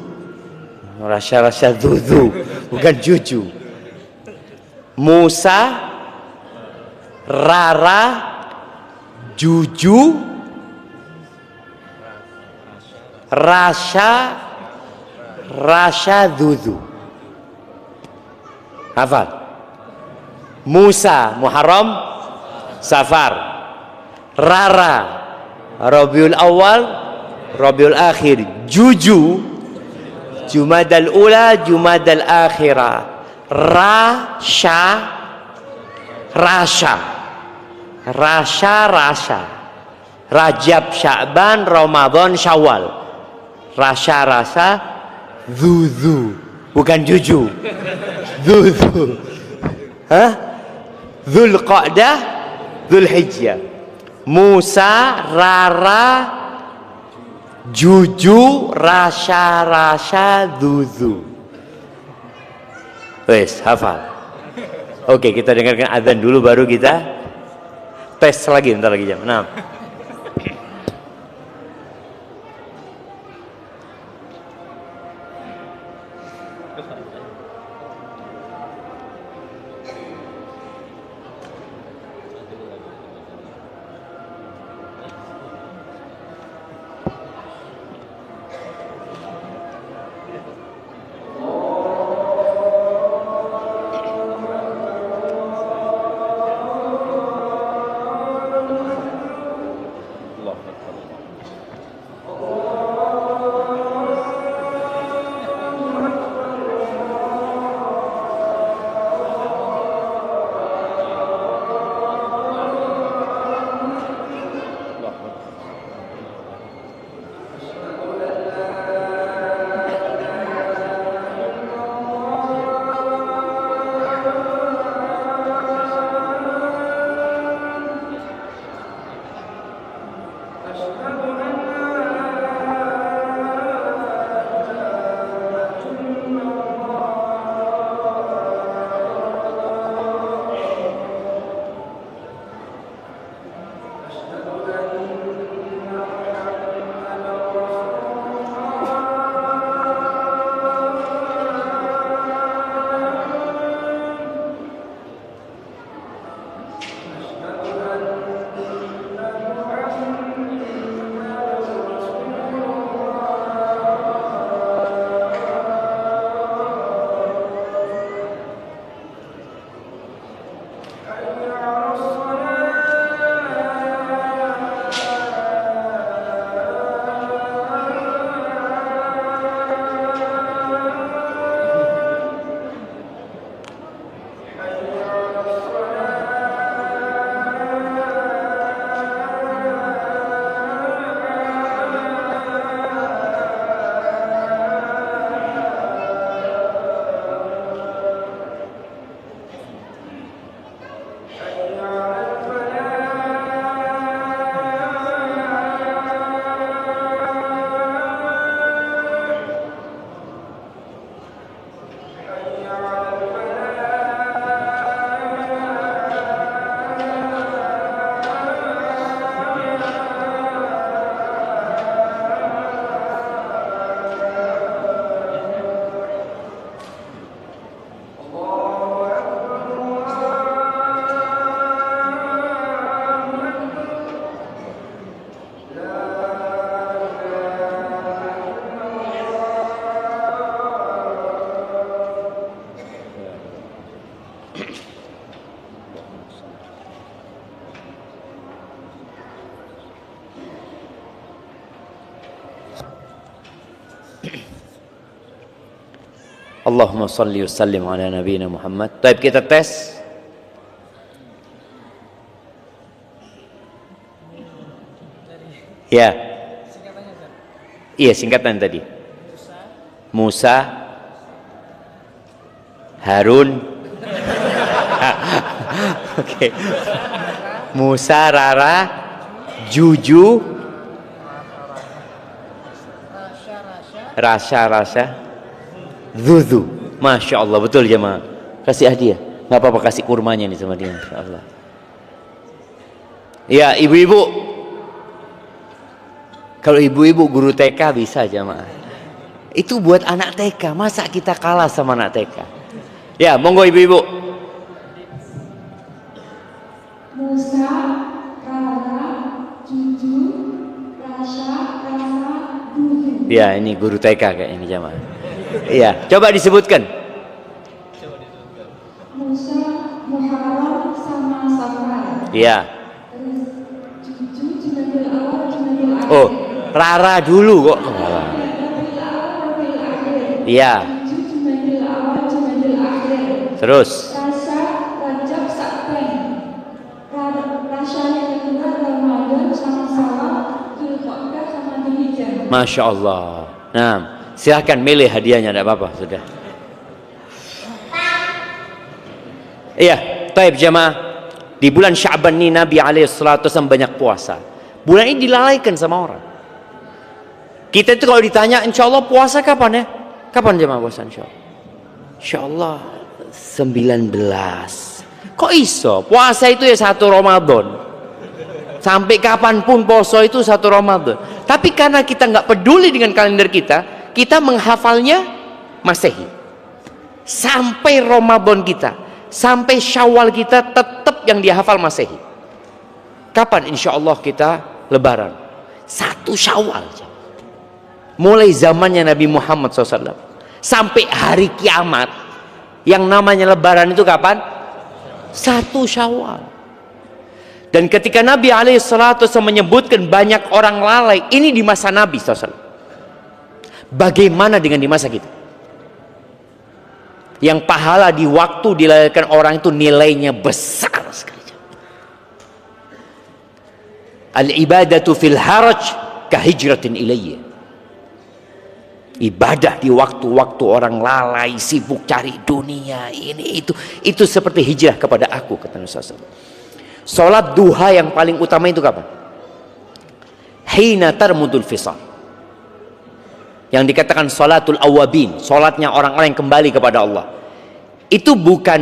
Rasa-rasa Zuzu, bukan Juju. Musa, Rara, Juju, Rasa, Zuzu. Hafal. Musa Muharram Safar, Rara Rabiul Awal Rabiul Akhir, Juju Jumadal Ula Jumadal Akhirah, Rasha Rasha Rasha Rasha, Rajab Sya'ban Ramadan Syawal, Rasha Rasa, Zuzu bukan Juju, Zuzu, hah? Dzulqa'dah Dzulhijjah, Musa Rara Juju Rasha Rasha Zuzu. Wes hafal. Oke, kita dengarkan azan dulu baru kita tes lagi, bentar lagi jam 6. Allahumma salli wa sallim ala nabiyina Muhammad. Baik, kita tes. Ya. Iya, singkatan tadi. Musa, Harun. Oke. Musa, Rara, Juju, Rasha, Zuzu. Masya Allah, betul jemaah. Kasih hadiah. Nggak apa-apa, kasih kurmanya nih sama dia. Masya Allah. Ya, ibu-ibu. Kalau ibu-ibu guru TK bisa jemaah. Itu buat anak TK. Masa kita kalah sama anak TK? Ya, monggo ibu-ibu. Musa, Rara, Juju, Rasha, Zuzu. Ya, ini guru TK kayak ini jemaah. Iya, coba disebutkan. Musa, Muharram, Iya. Terus Juju Jumadil awal Jumadil akhir. Oh, Rara dulu kok. Rabiul awal Rabiul akhir. Iya. Juju Jumadil awal Jumadil akhir. Terus. Rasa Rajab Sa'ban. Rasa yang kedua Ramadan sama-sama Dzulqa'dah sama Dzulhijjah. Masya Allah. Nah, silakan milih hadiahnya, tidak apa-apa, sudah. Iya, taib jamaah. Di bulan Sya'ban ini Nabi SAW banyak puasa. Bulan ini dilalaikan sama orang. Kita itu kalau ditanya, insya Allah puasa kapan ya? Kapan jamaah puasa insya Allah? Insya Allah 19. Kok iso? Puasa itu ya 1 Ramadan. Sampai kapanpun poso itu 1 Ramadan. Tapi karena kita nggak peduli dengan kalender kita menghafalnya Masehi. Sampai Ramadan kita, sampai Syawal kita tetap yang dihafal Masehi. Kapan insya Allah kita Lebaran? 1 Syawal. Mulai zamannya Nabi Muhammad SAW sampai hari kiamat, yang namanya Lebaran itu kapan? 1 Syawal. Dan ketika Nabi SAW menyebutkan banyak orang lalai, ini di masa Nabi SAW. Bagaimana dengan di masa kita? Yang pahala di waktu dilalaikan orang itu nilainya besar sekali. Al-ibadatu fil haraj kahijratin ilayya. Ibadah di waktu-waktu orang lalai, sibuk cari dunia, ini itu seperti hijrah kepada aku, kata Nabi SAW. Salat duha yang paling utama itu kapan? Hina tarmudul fisal. Yang dikatakan salatul awabin, salatnya orang-orang yang kembali kepada Allah. Itu bukan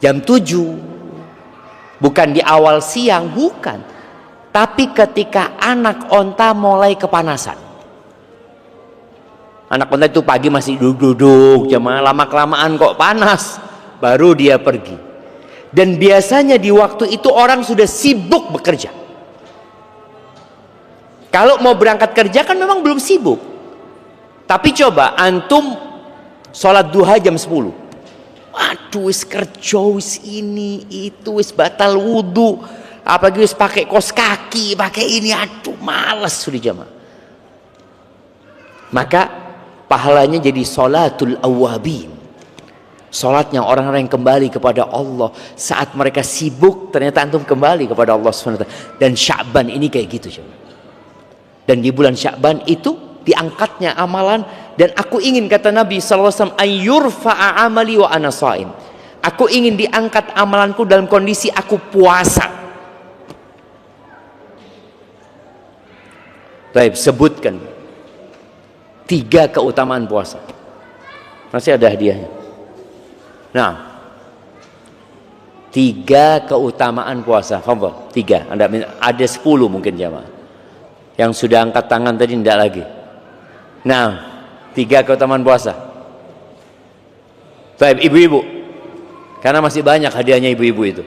jam 7, bukan di awal siang, bukan. Tapi ketika anak onta mulai kepanasan. Anak onta itu pagi masih duduk-duduk, jamaah, lama-kelamaan kok panas, baru dia pergi. Dan biasanya di waktu itu orang sudah sibuk bekerja. Kalau mau berangkat kerja kan memang belum sibuk. Tapi coba antum sholat duha jam 10. Waduh, wis kerja, wis ini itu, wis batal wudhu, apalagi wis pakai kos kaki, pakai ini, aduh malas sudah jamaah. Maka pahalanya jadi sholatul awabin. Salatnya orang-orang yang kembali kepada Allah. Saat mereka sibuk, ternyata antum kembali kepada Allah SWT. Dan Sya'ban ini kayak gitu. Dan di bulan Sya'ban itu diangkatnya amalan. Dan aku ingin, kata Nabi SAW, ayyurfa'a amali wa ana sha'im. Aku ingin diangkat amalanku dalam kondisi aku puasa. Baik, sebutkan 3 keutamaan puasa. Masih ada hadiahnya. Nah, 3 keutamaan puasa. Fadhal, 3. Ada 10 mungkin jamaah. Yang sudah angkat tangan tadi tidak lagi. Nah, 3 keutamaan puasa. Baik, ibu-ibu. Karena masih banyak hadiahnya ibu-ibu itu.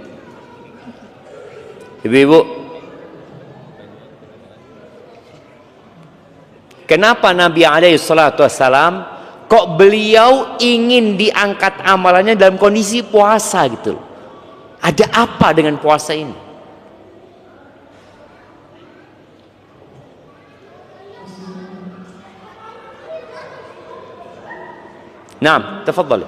Ibu-ibu, kenapa Nabi SAW kok beliau ingin diangkat amalannya dalam kondisi puasa gitu? Ada apa dengan puasa ini? Naam, tafadhali.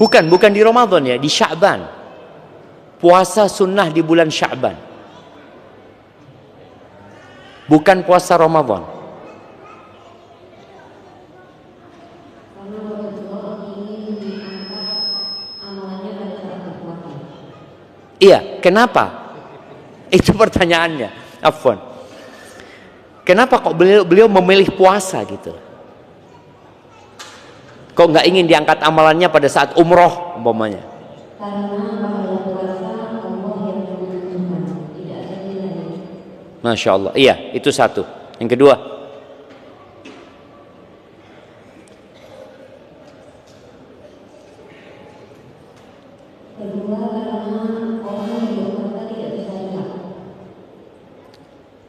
Bukan di Ramadan ya, di Sya'ban. Puasa sunnah di bulan Sya'ban. Bukan puasa Ramadan. Iya, kenapa? Itu pertanyaannya. Afwan. Kenapa kok beliau memilih puasa gitu? Kok nggak ingin diangkat amalannya pada saat umroh umpamanya? Masya Allah. Iya, itu satu. Yang kedua,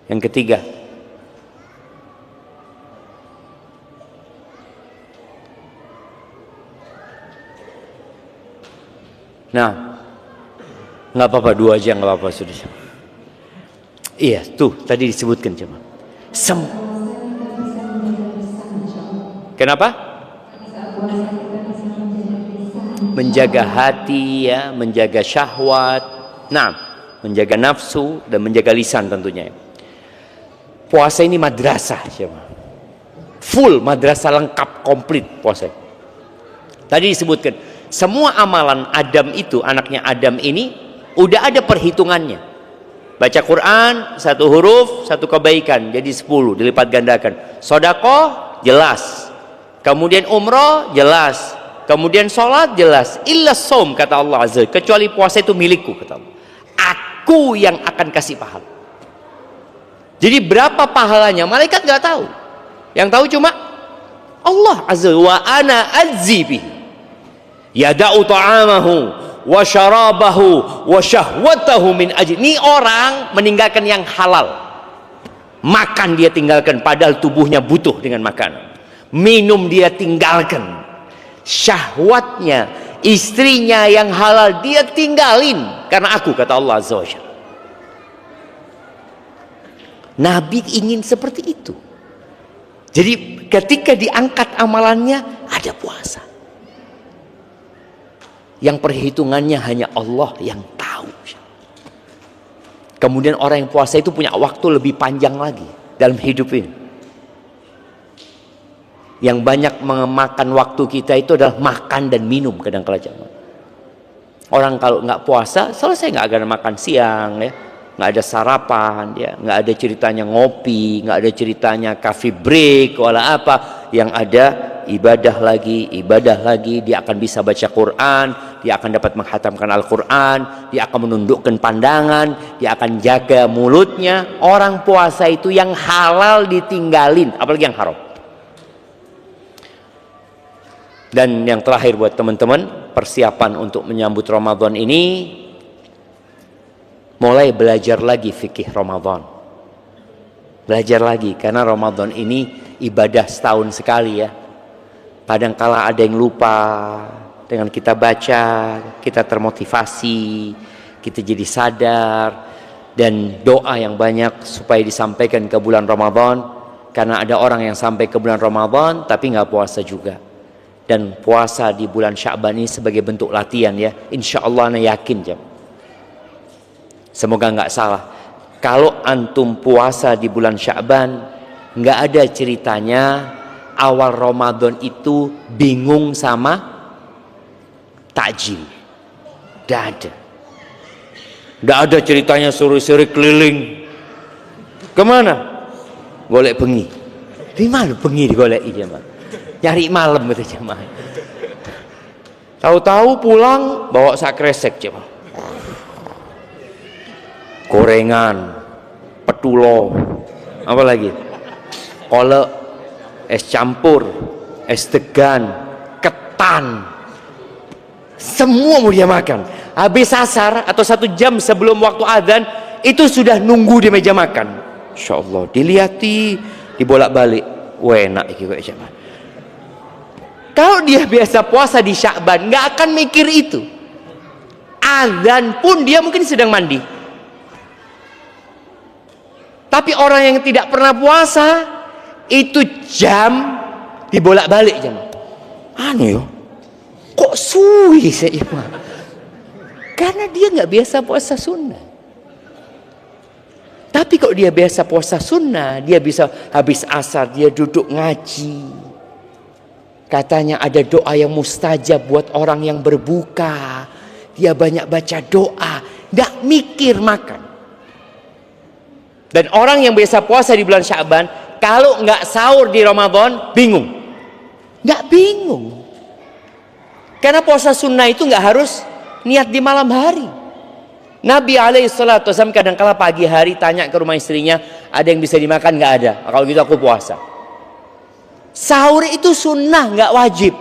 yang ketiga, Nah, nggak apa-apa, 2 aja nggak apa-apa sudah. Iya, tuh tadi disebutkan coba. Kenapa? Menjaga hati ya, menjaga syahwat, nah, menjaga nafsu dan menjaga lisan tentunya. Puasa ini madrasah coba. Full madrasah lengkap komplit puasa. Tadi disebutkan semua amalan Adam itu, anaknya Adam ini udah ada perhitungannya. Baca Quran 1 huruf 1 kebaikan jadi 10 dilipat gandakan. Sedekah jelas. Kemudian umroh jelas. Kemudian sholat jelas. Illa shaum kata Allah Azza, kecuali puasa itu milikku kata Allah. Aku yang akan kasih pahala. Jadi berapa pahalanya malaikat nggak tahu. Yang tahu cuma Allah Azza wa ana azibi. Yada'u ta'amahu wa syarabahu wa syahwatahu min ajli. Ini orang meninggalkan yang halal. Makan dia tinggalkan padahal tubuhnya butuh dengan makanan. Minum dia tinggalkan. Syahwatnya, istrinya yang halal dia tinggalin karena aku kata Allah Azza wa Jalla. Nabi ingin seperti itu. Jadi ketika diangkat amalannya ada puasa. Yang perhitungannya hanya Allah yang tahu. Kemudian orang yang puasa itu punya waktu lebih panjang lagi dalam hidup ini. Yang banyak memakan waktu kita itu adalah makan dan minum kadang-kala jamaah. Orang kalau nggak puasa selesai nggak ada makan siang ya, nggak ada sarapan ya, nggak ada ceritanya ngopi, nggak ada ceritanya coffee break wala apa. Yang ada ibadah lagi, dia akan bisa baca Quran, dia akan dapat menghatamkan Al-Quran, dia akan menundukkan pandangan, dia akan jaga mulutnya. Orang puasa itu yang halal ditinggalin, apalagi yang haram. Dan yang terakhir buat teman-teman, persiapan untuk menyambut Ramadan ini, mulai belajar lagi fikih Ramadan. Belajar lagi, karena Ramadan ini ibadah setahun sekali ya. Kadangkala ada yang lupa, dengan kita baca, kita termotivasi, kita jadi sadar, dan doa yang banyak supaya disampaikan ke bulan Ramadan. Karena ada orang yang sampai ke bulan Ramadan tapi nggak puasa juga. Dan puasa di bulan Sya'ban ini sebagai bentuk latihan ya. Insya Allah ana yakin jam. Semoga nggak salah. Kalau antum puasa di bulan Sya'ban, nggak ada ceritanya awal Ramadan itu bingung sama takjil. Nggak ada. Nggak ada ceritanya sore-sore keliling. Kemana? Golek bengi. Di mana bengi digolek jemaah? Nyari malam gitu jemaah. Tahu-tahu pulang bawa sak kresek jemaah. Gorengan, petulo, apa lagi? Kolak, es campur, es degan, ketan. Semua mau dia makan. Habis asar atau 1 jam sebelum waktu adzan itu sudah nunggu di meja makan. Insya Allah dilihati, dibolak-balik. Wah enak gitu jemaah. Kalau dia biasa puasa di Sya'ban, nggak akan mikir itu. Azan pun dia mungkin sedang mandi. Tapi orang yang tidak pernah puasa, itu jam dibolak-balik jam. Anu yo, kok suwi saya mah? Karena dia nggak biasa puasa sunnah. Tapi kalau dia biasa puasa sunnah, dia bisa habis asar dia duduk ngaji. Katanya ada doa yang mustajab buat orang yang berbuka. Dia banyak baca doa, nggak mikir makan. Dan orang yang biasa puasa di bulan Sya'ban, kalau nggak sahur di Ramadan, bingung. Nggak bingung. Karena puasa sunnah itu nggak harus niat di malam hari. Nabi SAW kadang-kala pagi hari tanya ke rumah istrinya, ada yang bisa dimakan? Nggak ada. Kalau gitu aku puasa. Sahur itu sunnah, nggak wajib.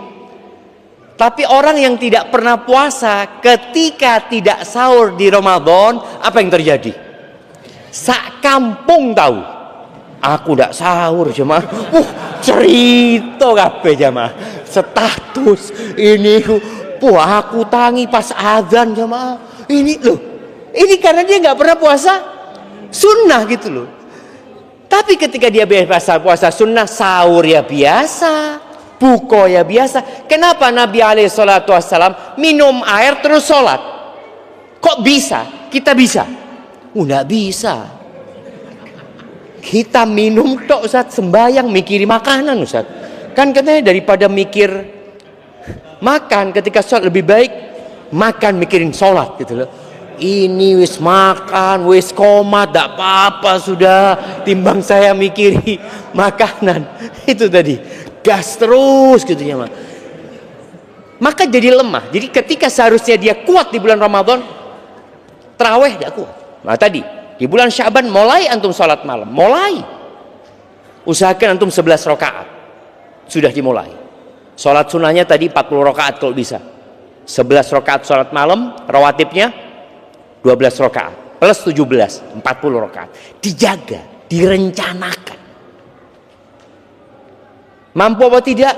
Tapi orang yang tidak pernah puasa, ketika tidak sahur di Ramadan, apa yang terjadi? Sak kampung tahu. Aku tidak sahur jemaah. Cerita kabeh jemaah. Status ini Wah, aku tangi pas azan jamaah. Ini loh, ini karena dia nggak pernah puasa sunnah gitu loh. Tapi ketika dia biasa puasa sunnah, sahur ya biasa, buko ya biasa. Kenapa Nabi SAW minum air terus sholat? Kok bisa? Kita bisa? Nggak bisa. Kita minum tok Ustaz, sembayang mikiri makanan Ustaz. Kan katanya daripada mikir makan ketika sholat, lebih baik makan mikirin sholat gitu loh. Ini wis makan, wis komat, tak apa-apa sudah, timbang saya mikiri makanan. Itu tadi, gas terus gitu ya. Maka jadi lemah. Jadi ketika seharusnya dia kuat di bulan Ramadan, tarawih tidak kuat. Nah tadi, di bulan Syaban mulai antum sholat malam, mulai. Usahakan antum 11 rakaat. Sudah dimulai. Sholat sunnahnya tadi 40 rakaat kalau bisa. 11 rakaat sholat malam, rawatibnya 12 rakaat. Plus 17, 40 rakaat. Dijaga, direncanakan. Mampu apa tidak?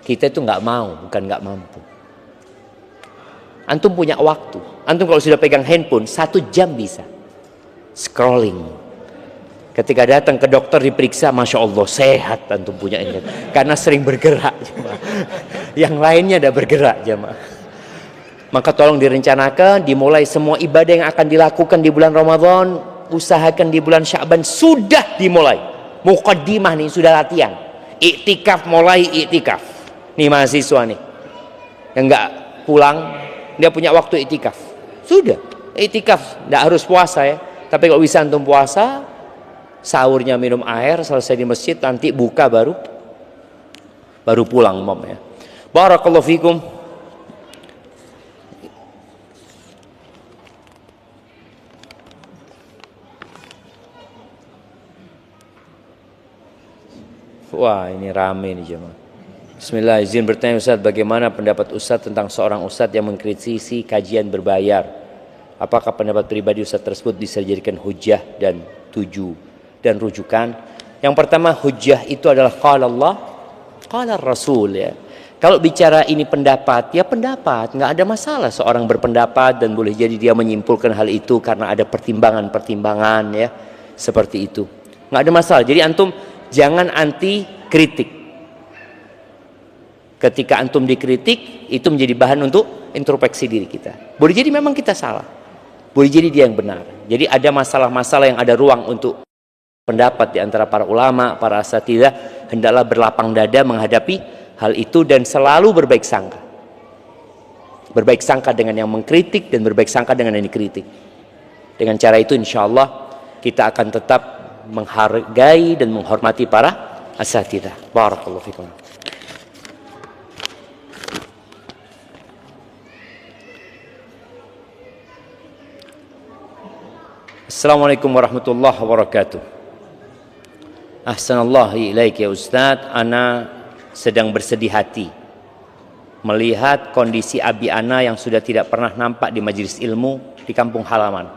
Kita itu nggak mau, bukan nggak mampu. Antum punya waktu. Antum kalau sudah pegang handphone 1 jam bisa scrolling. Ketika datang ke dokter diperiksa, masya Allah sehat antum punya ini. Karena sering bergerak. Yang lainnya ada bergerak jemaah. Maka tolong direncanakan, dimulai semua ibadah yang akan dilakukan di bulan Ramadan. Usahakan di bulan Syaban sudah dimulai. Muqaddimah nih sudah latihan. Iktikaf mulai iktikaf. Nih mahasiswa nih yang nggak pulang, dia punya waktu iktikaf. Sudah iktikaf, nggak harus puasa ya. Tapi kalau bisa antum puasa, sahurnya minum air, selesai di masjid, nanti buka baru pulang mom ya. Barakallahu fikum. Wah ini rame nih jemaah. Bismillah, izin bertanya Ustaz, bagaimana pendapat Ustaz tentang seorang Ustaz yang mengkritisi kajian berbayar? Apakah pendapat pribadi Ustaz tersebut bisa dijadikan hujah dan rujukan? Yang pertama, hujah itu adalah qala Allah, qala Rasul ya. Kalau bicara ini pendapat, ya pendapat, nggak ada masalah seorang berpendapat dan boleh jadi dia menyimpulkan hal itu karena ada pertimbangan-pertimbangan ya, seperti itu. Nggak ada masalah. Jadi antum jangan anti kritik. Ketika antum dikritik, itu menjadi bahan untuk introspeksi diri kita. Boleh jadi memang kita salah, boleh jadi dia yang benar. Jadi ada masalah-masalah yang ada ruang untuk pendapat di antara para ulama, para asatidzah, hendaklah berlapang dada menghadapi hal itu dan selalu berbaik sangka. Berbaik sangka dengan yang mengkritik dan berbaik sangka dengan yang dikritik. Dengan cara itu insya Allah kita akan tetap menghargai dan menghormati para asatidzah. Barakallahu fikum. Assalamualaikum warahmatullahi wabarakatuh. Ahsanallahu ilaik ya Ustaz, ana sedang bersedih hati melihat kondisi abi ana yang sudah tidak pernah nampak di majelis ilmu di kampung halaman.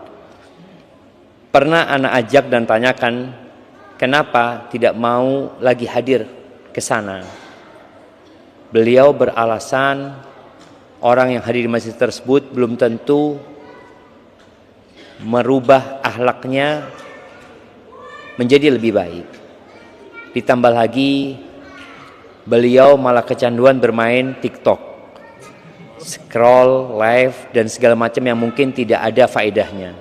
Pernah ana ajak dan tanyakan kenapa tidak mau lagi hadir ke sana. Beliau beralasan orang yang hadir di masjid tersebut belum tentu merubah akhlaknya menjadi lebih baik. Ditambah lagi beliau malah kecanduan bermain TikTok, scroll, live dan segala macam yang mungkin tidak ada faedahnya.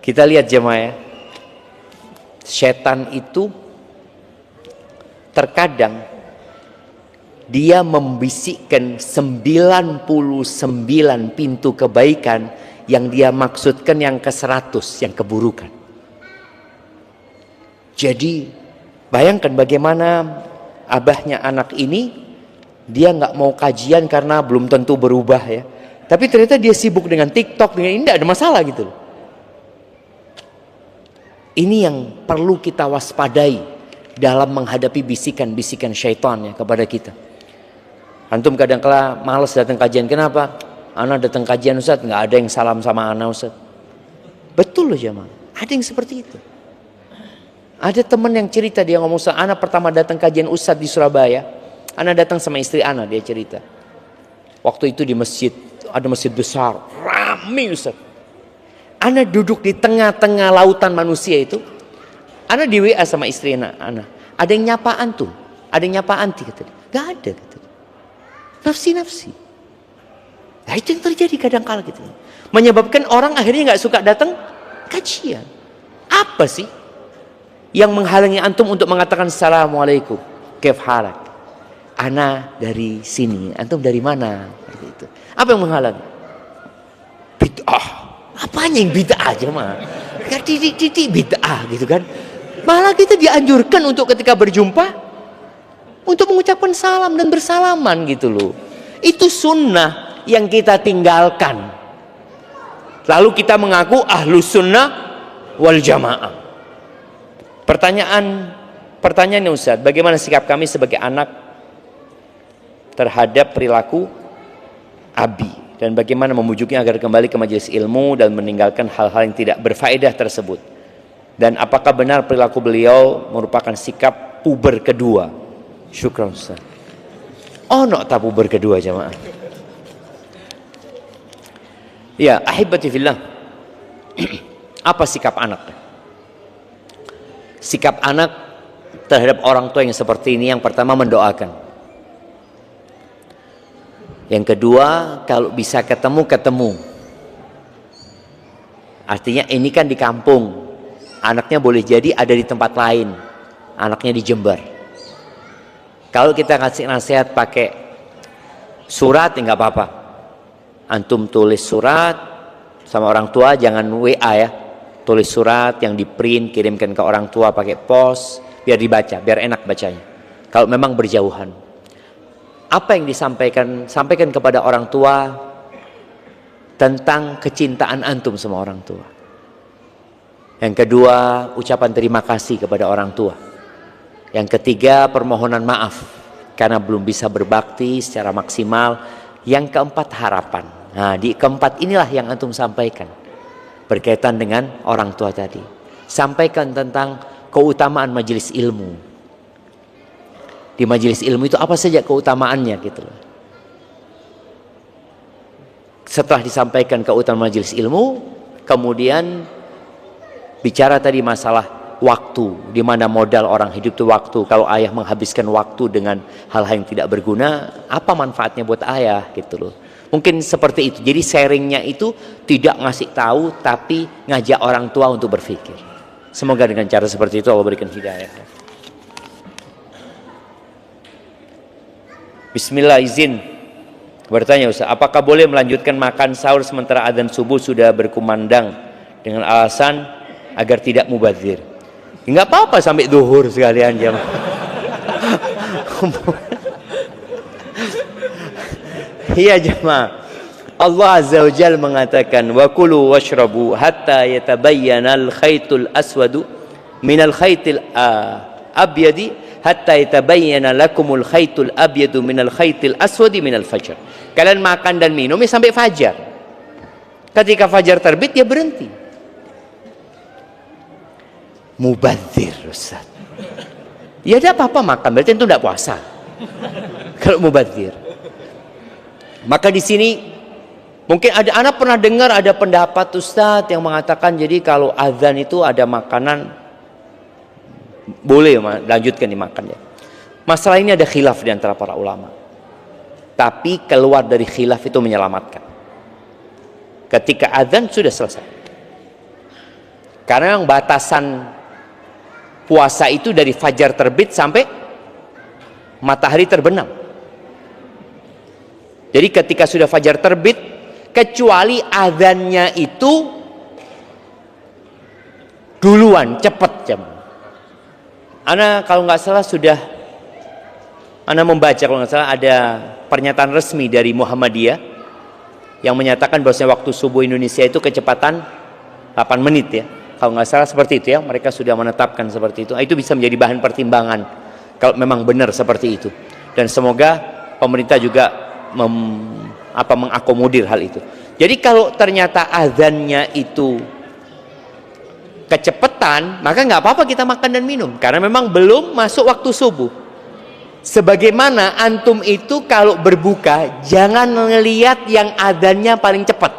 Kita lihat jemaah ya, setan itu terkadang dia membisikkan 99 pintu kebaikan yang dia maksudkan yang ke-100, yang keburukan. Jadi bayangkan bagaimana abahnya anak ini, dia nggak mau kajian karena belum tentu berubah ya. Tapi ternyata dia sibuk dengan TikTok, dengan ini tidak ada masalah gitu loh. Ini yang perlu kita waspadai dalam menghadapi bisikan-bisikan syaitan ya kepada kita. Antum kadang-kala malas datang kajian, kenapa? Ana datang kajian Ustaz, nggak ada yang salam sama ana Ustaz. Betul loh jemaah, ada yang seperti itu. Ada teman yang cerita, dia ngomong Ustaz, ana pertama datang kajian Ustaz di Surabaya, Ana datang sama istri ana, dia cerita. Waktu itu di masjid, ada masjid besar, rame Ustaz. Ana duduk di tengah-tengah lautan manusia itu. Ana di WA sama istri ana. Ada yang nyapa antum, ada yang nyapa anti kata dia. Gak ada kata dia. Nafsi-nafsi. Nah itu yang terjadi kadang-kala gitu. Menyebabkan orang akhirnya gak suka datang kajian. Apa sih yang menghalangi antum untuk mengatakan assalamualaikum, kaif halak? Ana dari sini, antum dari mana? Gitu. Apa yang menghalangi? Bid'ah. Apanya yang bid'ah aja mah? Titik bid'ah gitu kan? Malah kita dianjurkan untuk ketika berjumpa untuk mengucapkan salam dan bersalaman gitu loh. Itu sunnah yang kita tinggalkan. Lalu kita mengaku ahlus sunnah wal jamaah. Pertanyaannya Ustaz, bagaimana sikap kami sebagai anak terhadap perilaku abi, dan bagaimana memujuknya agar kembali ke majelis ilmu dan meninggalkan hal-hal yang tidak berfaedah tersebut, dan apakah benar perilaku beliau merupakan sikap puber kedua? Syukran Ustaz. Tak puber kedua jamaah. Ya ahibati fillah. Apa sikap anak? Sikap anak terhadap orang tua yang seperti ini, yang pertama mendoakan. Yang kedua, kalau bisa ketemu. Artinya ini kan di kampung, anaknya boleh jadi ada di tempat lain, anaknya di Jember. Kalau kita ngasih nasihat pakai surat, ya nggak apa-apa. Antum tulis surat sama orang tua, jangan WA ya. Tulis surat yang di print, kirimkan ke orang tua pakai pos, biar dibaca, biar enak bacanya. Kalau memang berjauhan. Apa yang sampaikan kepada orang tua tentang kecintaan antum sama orang tua. Yang kedua, ucapan terima kasih kepada orang tua. Yang ketiga, permohonan maaf karena belum bisa berbakti secara maksimal. Yang keempat, harapan. Nah, di keempat inilah yang antum sampaikan berkaitan dengan orang tua tadi. Sampaikan tentang keutamaan majelis ilmu. Di majelis ilmu itu apa saja keutamaannya gitu loh. Setelah disampaikan keutamaan majelis ilmu, kemudian bicara tadi masalah waktu, di mana modal orang hidup itu waktu. Kalau ayah menghabiskan waktu dengan hal-hal yang tidak berguna, apa manfaatnya buat ayah gitu loh. Mungkin seperti itu. Jadi sharingnya itu tidak ngasih tahu, tapi ngajak orang tua untuk berpikir. Semoga dengan cara seperti itu Allah berikan hidayah. Bismillah, izin bertanya Ustaz, apakah boleh melanjutkan makan sahur sementara adzan subuh sudah berkumandang dengan alasan agar tidak mubadzir? Enggak apa-apa sampai zuhur sekalian jam. Iya jemaah. Allah Azza wa Jalla mengatakan wa kulu washrabu hatta yatabayyana al-khaytul aswadu minal khaytil abyadi hatta yatabayyana lakumul khaytul abyadu minal khaytil aswadi minal fajr. Kalian makan dan minum sampai fajar. Ketika fajar terbit dia berhenti. Mubadzir Ustaz. Ya ada apa-apa makan, berarti itu tidak puasa. Kalau mubadzir. Maka di sini mungkin ada anak pernah dengar ada pendapat Ustaz yang mengatakan jadi kalau azan itu ada makanan boleh lanjutkan dimakan ya. Masalah ini ada khilaf di antara para ulama. Tapi keluar dari khilaf itu menyelamatkan. Ketika azan sudah selesai. Karena yang batasan puasa itu dari fajar terbit sampai matahari terbenam. Jadi ketika sudah fajar terbit, kecuali azannya itu duluan, cepat jam. Ana kalau nggak salah Ana membaca kalau nggak salah ada pernyataan resmi dari Muhammadiyah yang menyatakan bahwasanya waktu subuh Indonesia itu kecepatan 8 menit ya. Kalau nggak salah seperti itu ya, mereka sudah menetapkan seperti itu. Itu bisa menjadi bahan pertimbangan kalau memang benar seperti itu. Dan semoga pemerintah juga mengakomodir hal itu. Jadi kalau ternyata azannya itu kecepatan, maka nggak apa-apa kita makan dan minum karena memang belum masuk waktu subuh. Sebagaimana antum itu kalau berbuka jangan ngelihat yang adzannya paling cepat.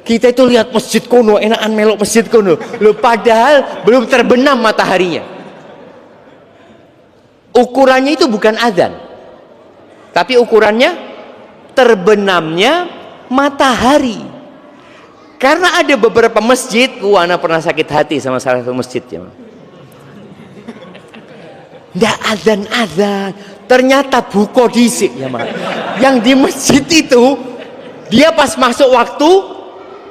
Kita itu lihat masjid kono, enakan melok masjid kono. Loh, padahal belum terbenam mataharinya. Ukurannya itu bukan adzan, tapi ukurannya terbenamnya matahari. Karena ada beberapa masjid, ana pernah sakit hati sama salah satu masjid ya. Nggak adzan-adzan, ternyata buko disik ya Mas. Yang di masjid itu dia pas masuk waktu,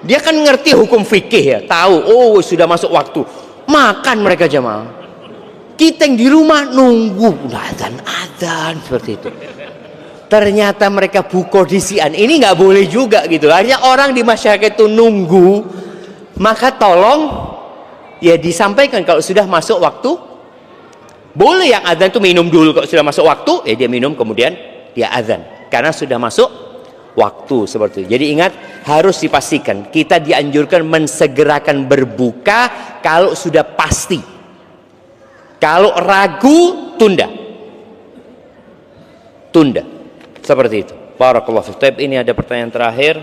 dia kan ngerti hukum fikih ya, tahu oh sudah masuk waktu, makan mereka jamaah. Kita yang di rumah nunggu udah adzan-adzan seperti itu. Ternyata mereka buko disian. Ini nggak boleh juga gitu. Artinya orang di masyarakat itu nunggu, maka tolong ya disampaikan kalau sudah masuk waktu. Boleh yang adzan itu minum dulu, kalau sudah masuk waktu ya dia minum kemudian dia adzan karena sudah masuk waktu seperti itu. Jadi ingat, harus dipastikan kita dianjurkan mensegerakan berbuka kalau sudah pasti. Kalau ragu, tunda seperti itu. Barakallahu fiik. Ini ada pertanyaan terakhir.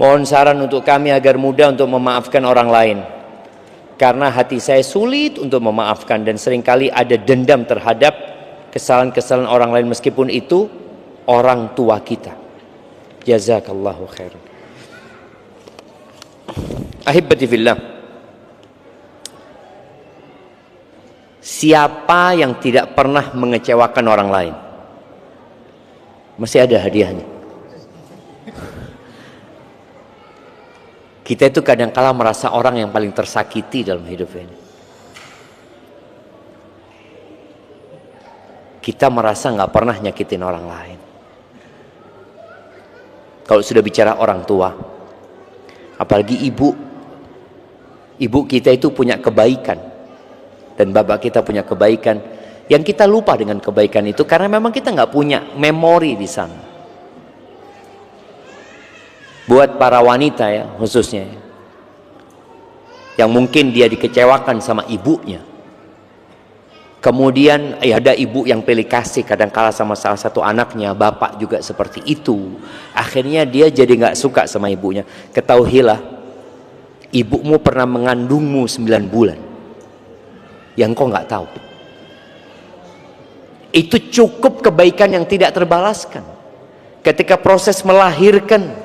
Mohon saran untuk kami agar mudah untuk memaafkan orang lain. Karena hati saya sulit untuk memaafkan dan seringkali ada dendam terhadap kesalahan-kesalahan orang lain meskipun itu orang tua kita. Jazakallahu khairan. Ahibbati fillah. Siapa yang tidak pernah mengecewakan orang lain? Masih ada hadiahnya. Kita itu kadang-kala merasa orang yang paling tersakiti dalam hidup ini. Kita merasa nggak pernah nyakitin orang lain. Kalau sudah bicara orang tua, apalagi ibu kita itu punya kebaikan dan bapak kita punya kebaikan, yang kita lupa dengan kebaikan itu karena memang kita nggak punya memori di sana. Buat para wanita ya khususnya, yang mungkin dia dikecewakan sama ibunya, kemudian ada ibu yang pilih kasih kadang-kala sama salah satu anaknya, bapak juga seperti itu, akhirnya dia jadi nggak suka sama ibunya. Ketahuilah, ibumu pernah mengandungmu 9 bulan yang kau nggak tahu. Itu cukup kebaikan yang tidak terbalaskan. Ketika proses melahirkan,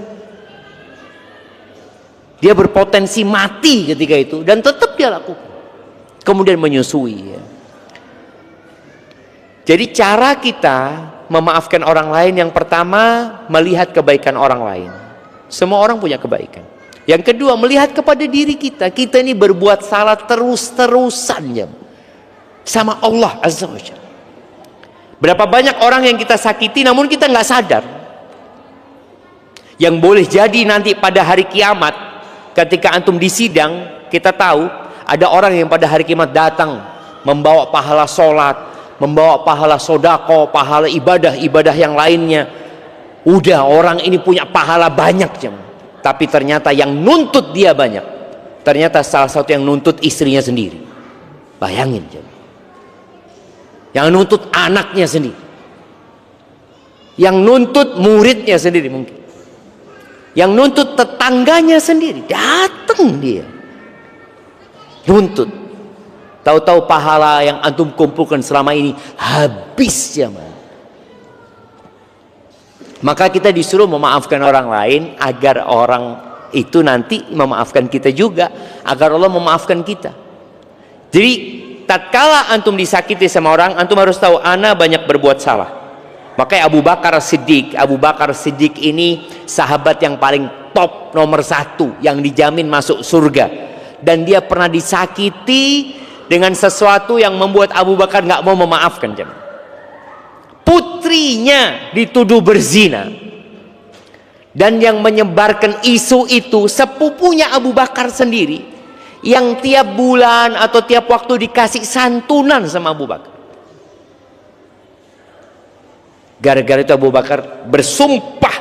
dia berpotensi mati ketika itu dan tetap dia lakukan. Kemudian menyusui ya. Jadi cara kita memaafkan orang lain, yang pertama melihat kebaikan orang lain. Semua orang punya kebaikan. Yang kedua, melihat kepada diri kita. Kita ini berbuat salah terus-terusan ya, sama Allah Azza wa Jalla. Berapa banyak orang yang kita sakiti namun kita nggak sadar. Yang boleh jadi nanti pada hari kiamat, ketika antum di sidang, kita tahu ada orang yang pada hari kiamat datang membawa pahala sholat, membawa pahala sodako, pahala ibadah yang lainnya. Udah, orang ini punya pahala banyak jam. Tapi ternyata yang nuntut dia banyak, ternyata salah satu yang nuntut istrinya sendiri. Bayangin jam. Yang nuntut anaknya sendiri, yang nuntut muridnya sendiri mungkin, yang nuntut tetangganya sendiri, datang dia nuntut. Tahu-tahu pahala yang antum kumpulkan selama ini habis ya man. Maka kita disuruh memaafkan orang lain agar orang itu nanti memaafkan kita juga, agar Allah memaafkan kita. Jadi tatkala antum disakiti sama orang, antum harus tahu ana banyak berbuat salah. Makanya Abu Bakar Siddiq ini sahabat yang paling top nomor 1 yang dijamin masuk surga, dan dia pernah disakiti dengan sesuatu yang membuat Abu Bakar nggak mau memaafkan. Putrinya dituduh berzina, dan yang menyebarkan isu itu sepupunya Abu Bakar sendiri, yang tiap bulan atau tiap waktu dikasih santunan sama Abu Bakar. Gara-gara itu Abu Bakar bersumpah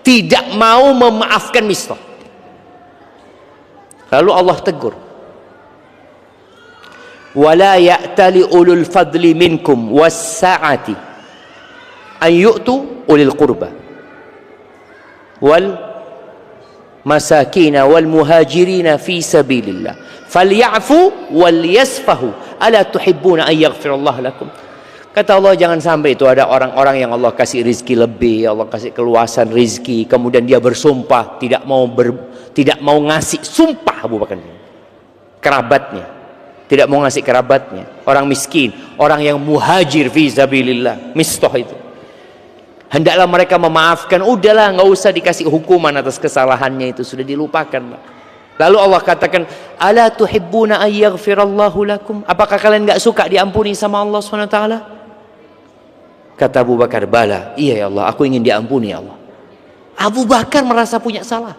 tidak mau memaafkan Mistah. Lalu Allah tegur, wala ya'tali ulul fadli minkum was-sa'ati an yu'tu ulil qurba wal masakina wal muhajirina fi sabilillah falyafu wal yasfahu ala tuhibbuna an yaghfirallahu lakum. Kata Allah, jangan sampai itu ada orang-orang yang Allah kasih rizki lebih, Allah kasih keluasan rizki, kemudian dia bersumpah tidak mau ngasih, sumpah Abu Bakar, kerabatnya tidak mau ngasih, kerabatnya orang miskin, orang yang muhajir fi sabilillah, Mistah itu, hendaklah mereka memaafkan. Udahlah, nggak usah dikasih hukuman atas kesalahannya, itu sudah dilupakan. Lalu Allah katakan, ala tuhibbuna an yaghfirallahu lakum, apakah kalian nggak suka diampuni sama Allah SWT? Kata Abu Bakar, bala, iya ya Allah, aku ingin diampuni ya Allah. Abu Bakar merasa punya salah,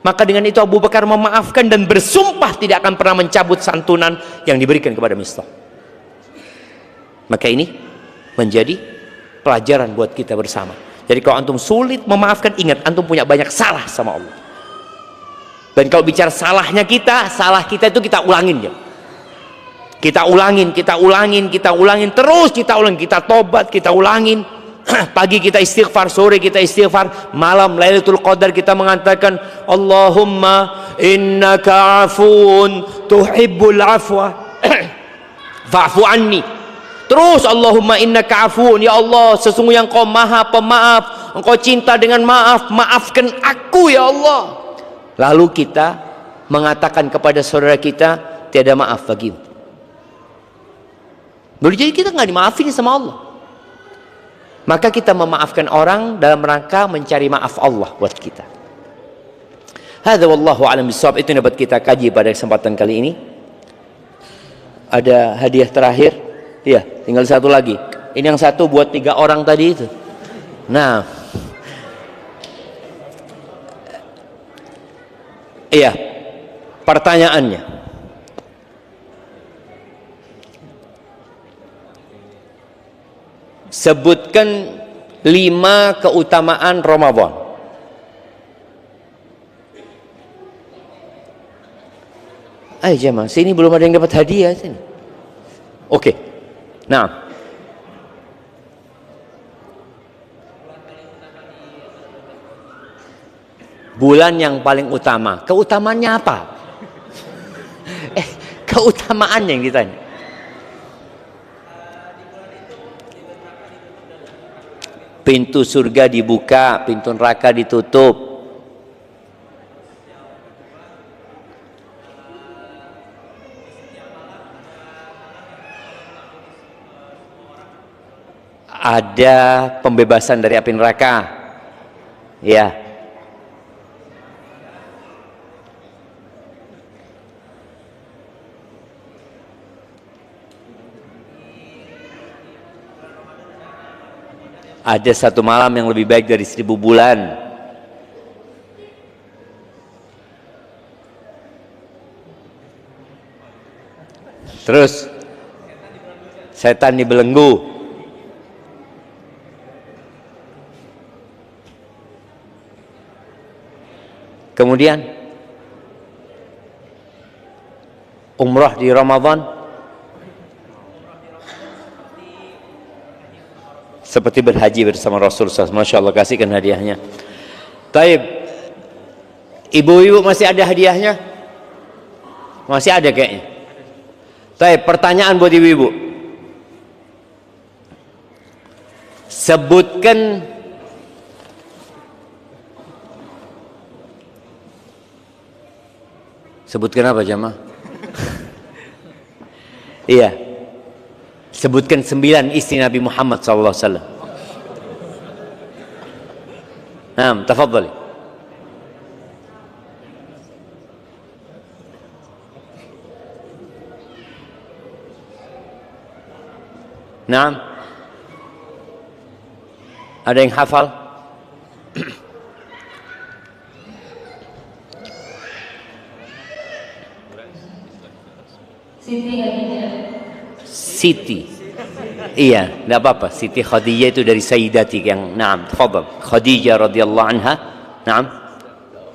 maka dengan itu Abu Bakar memaafkan dan bersumpah tidak akan pernah mencabut santunan yang diberikan kepada Mistah. Maka ini menjadi pelajaran buat kita bersama. Jadi kalau antum sulit memaafkan, ingat antum punya banyak salah sama Allah. Dan kalau bicara salahnya kita, salah kita itu kita ulangin ya. Kita ulangin, terus kita ulangin, kita tobat, kita ulangin. Pagi kita istighfar, sore kita istighfar, malam Lailatul Qadar kita mengatakan Allahumma innaka afuun tuhibbul afwa fa'fu anni. Terus Allahumma innaka afuun, ya Allah sesungguhnya Engkau Maha Pemaaf, Engkau cinta dengan maaf, maafkan aku ya Allah. Lalu kita mengatakan kepada saudara kita, tiada maaf bagimu. Boleh jadi kita nggak dimaafin sama Allah. Maka kita memaafkan orang dalam rangka mencari maaf Allah buat kita. Hadza wallahu a'lam bissawab. Itu yang dapat kita kaji pada kesempatan kali ini. Ada hadiah terakhir. Iya, tinggal satu lagi. Ini yang satu buat 3 orang tadi itu. Nah, iya, pertanyaannya, sebutkan 5 keutamaan Ramadan. Ayo jemaah, sini belum ada yang dapat hadiah sini. Oke. Nah, bulan yang paling utama. Keutamaannya apa? Keutamaan yang ditanya. Pintu surga dibuka, pintu neraka ditutup. Ada pembebasan dari api neraka. Ya. Ada 1 malam yang lebih baik dari 1000 bulan. Terus setan dibelenggu. Kemudian umrah di Ramadan seperti berhaji bersama Rasulullah. Masya Allah, kasihkan hadiahnya. Taib, ibu-ibu masih ada hadiahnya? Masih ada kayaknya. Taib, pertanyaan buat ibu-ibu. Sebutkan apa jamaah? Iya. Sebutkan 9 istri Nabi Muhammad SAW. Naam, tafadhali. Naam. Ada yang hafal? Siti Khadijah. Siti. Iya, tidak apa-apa. Siti Khadijah itu dari Sayyidati yang naam, tafadhal. Khadijah radhiyallahu anha. Naam.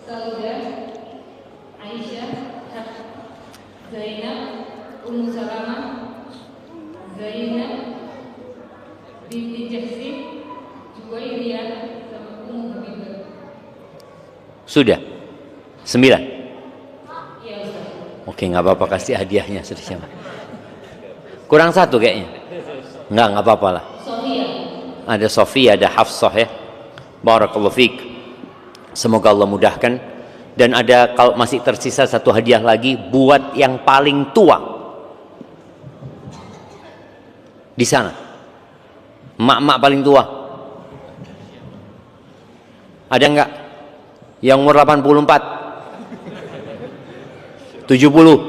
Saudah, Aisyah, Zainab, Ummu Salamah, Sudah? 9? Iya Ustaz. Oke, nggak apa-apa, kasih hadiahnya sudah siapa? Kurang 1 kayaknya. Nggak apa-apa lah. Sofia. Ada Sofia, ada Hafsah ya. Barakallahu fiik. Semoga Allah mudahkan. Dan ada, kalau masih tersisa 1 hadiah lagi buat yang paling tua di sana. Mak-mak paling tua. Ada enggak? Yang umur 84? 70?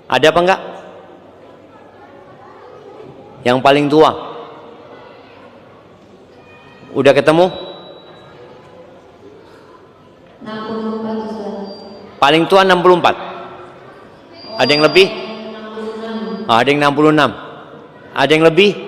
Ada apa enggak? Yang paling tua? Udah ketemu? 64 Ustaz. Paling tua 64. Ada yang lebih? 66. Ada yang 66. Ada yang lebih?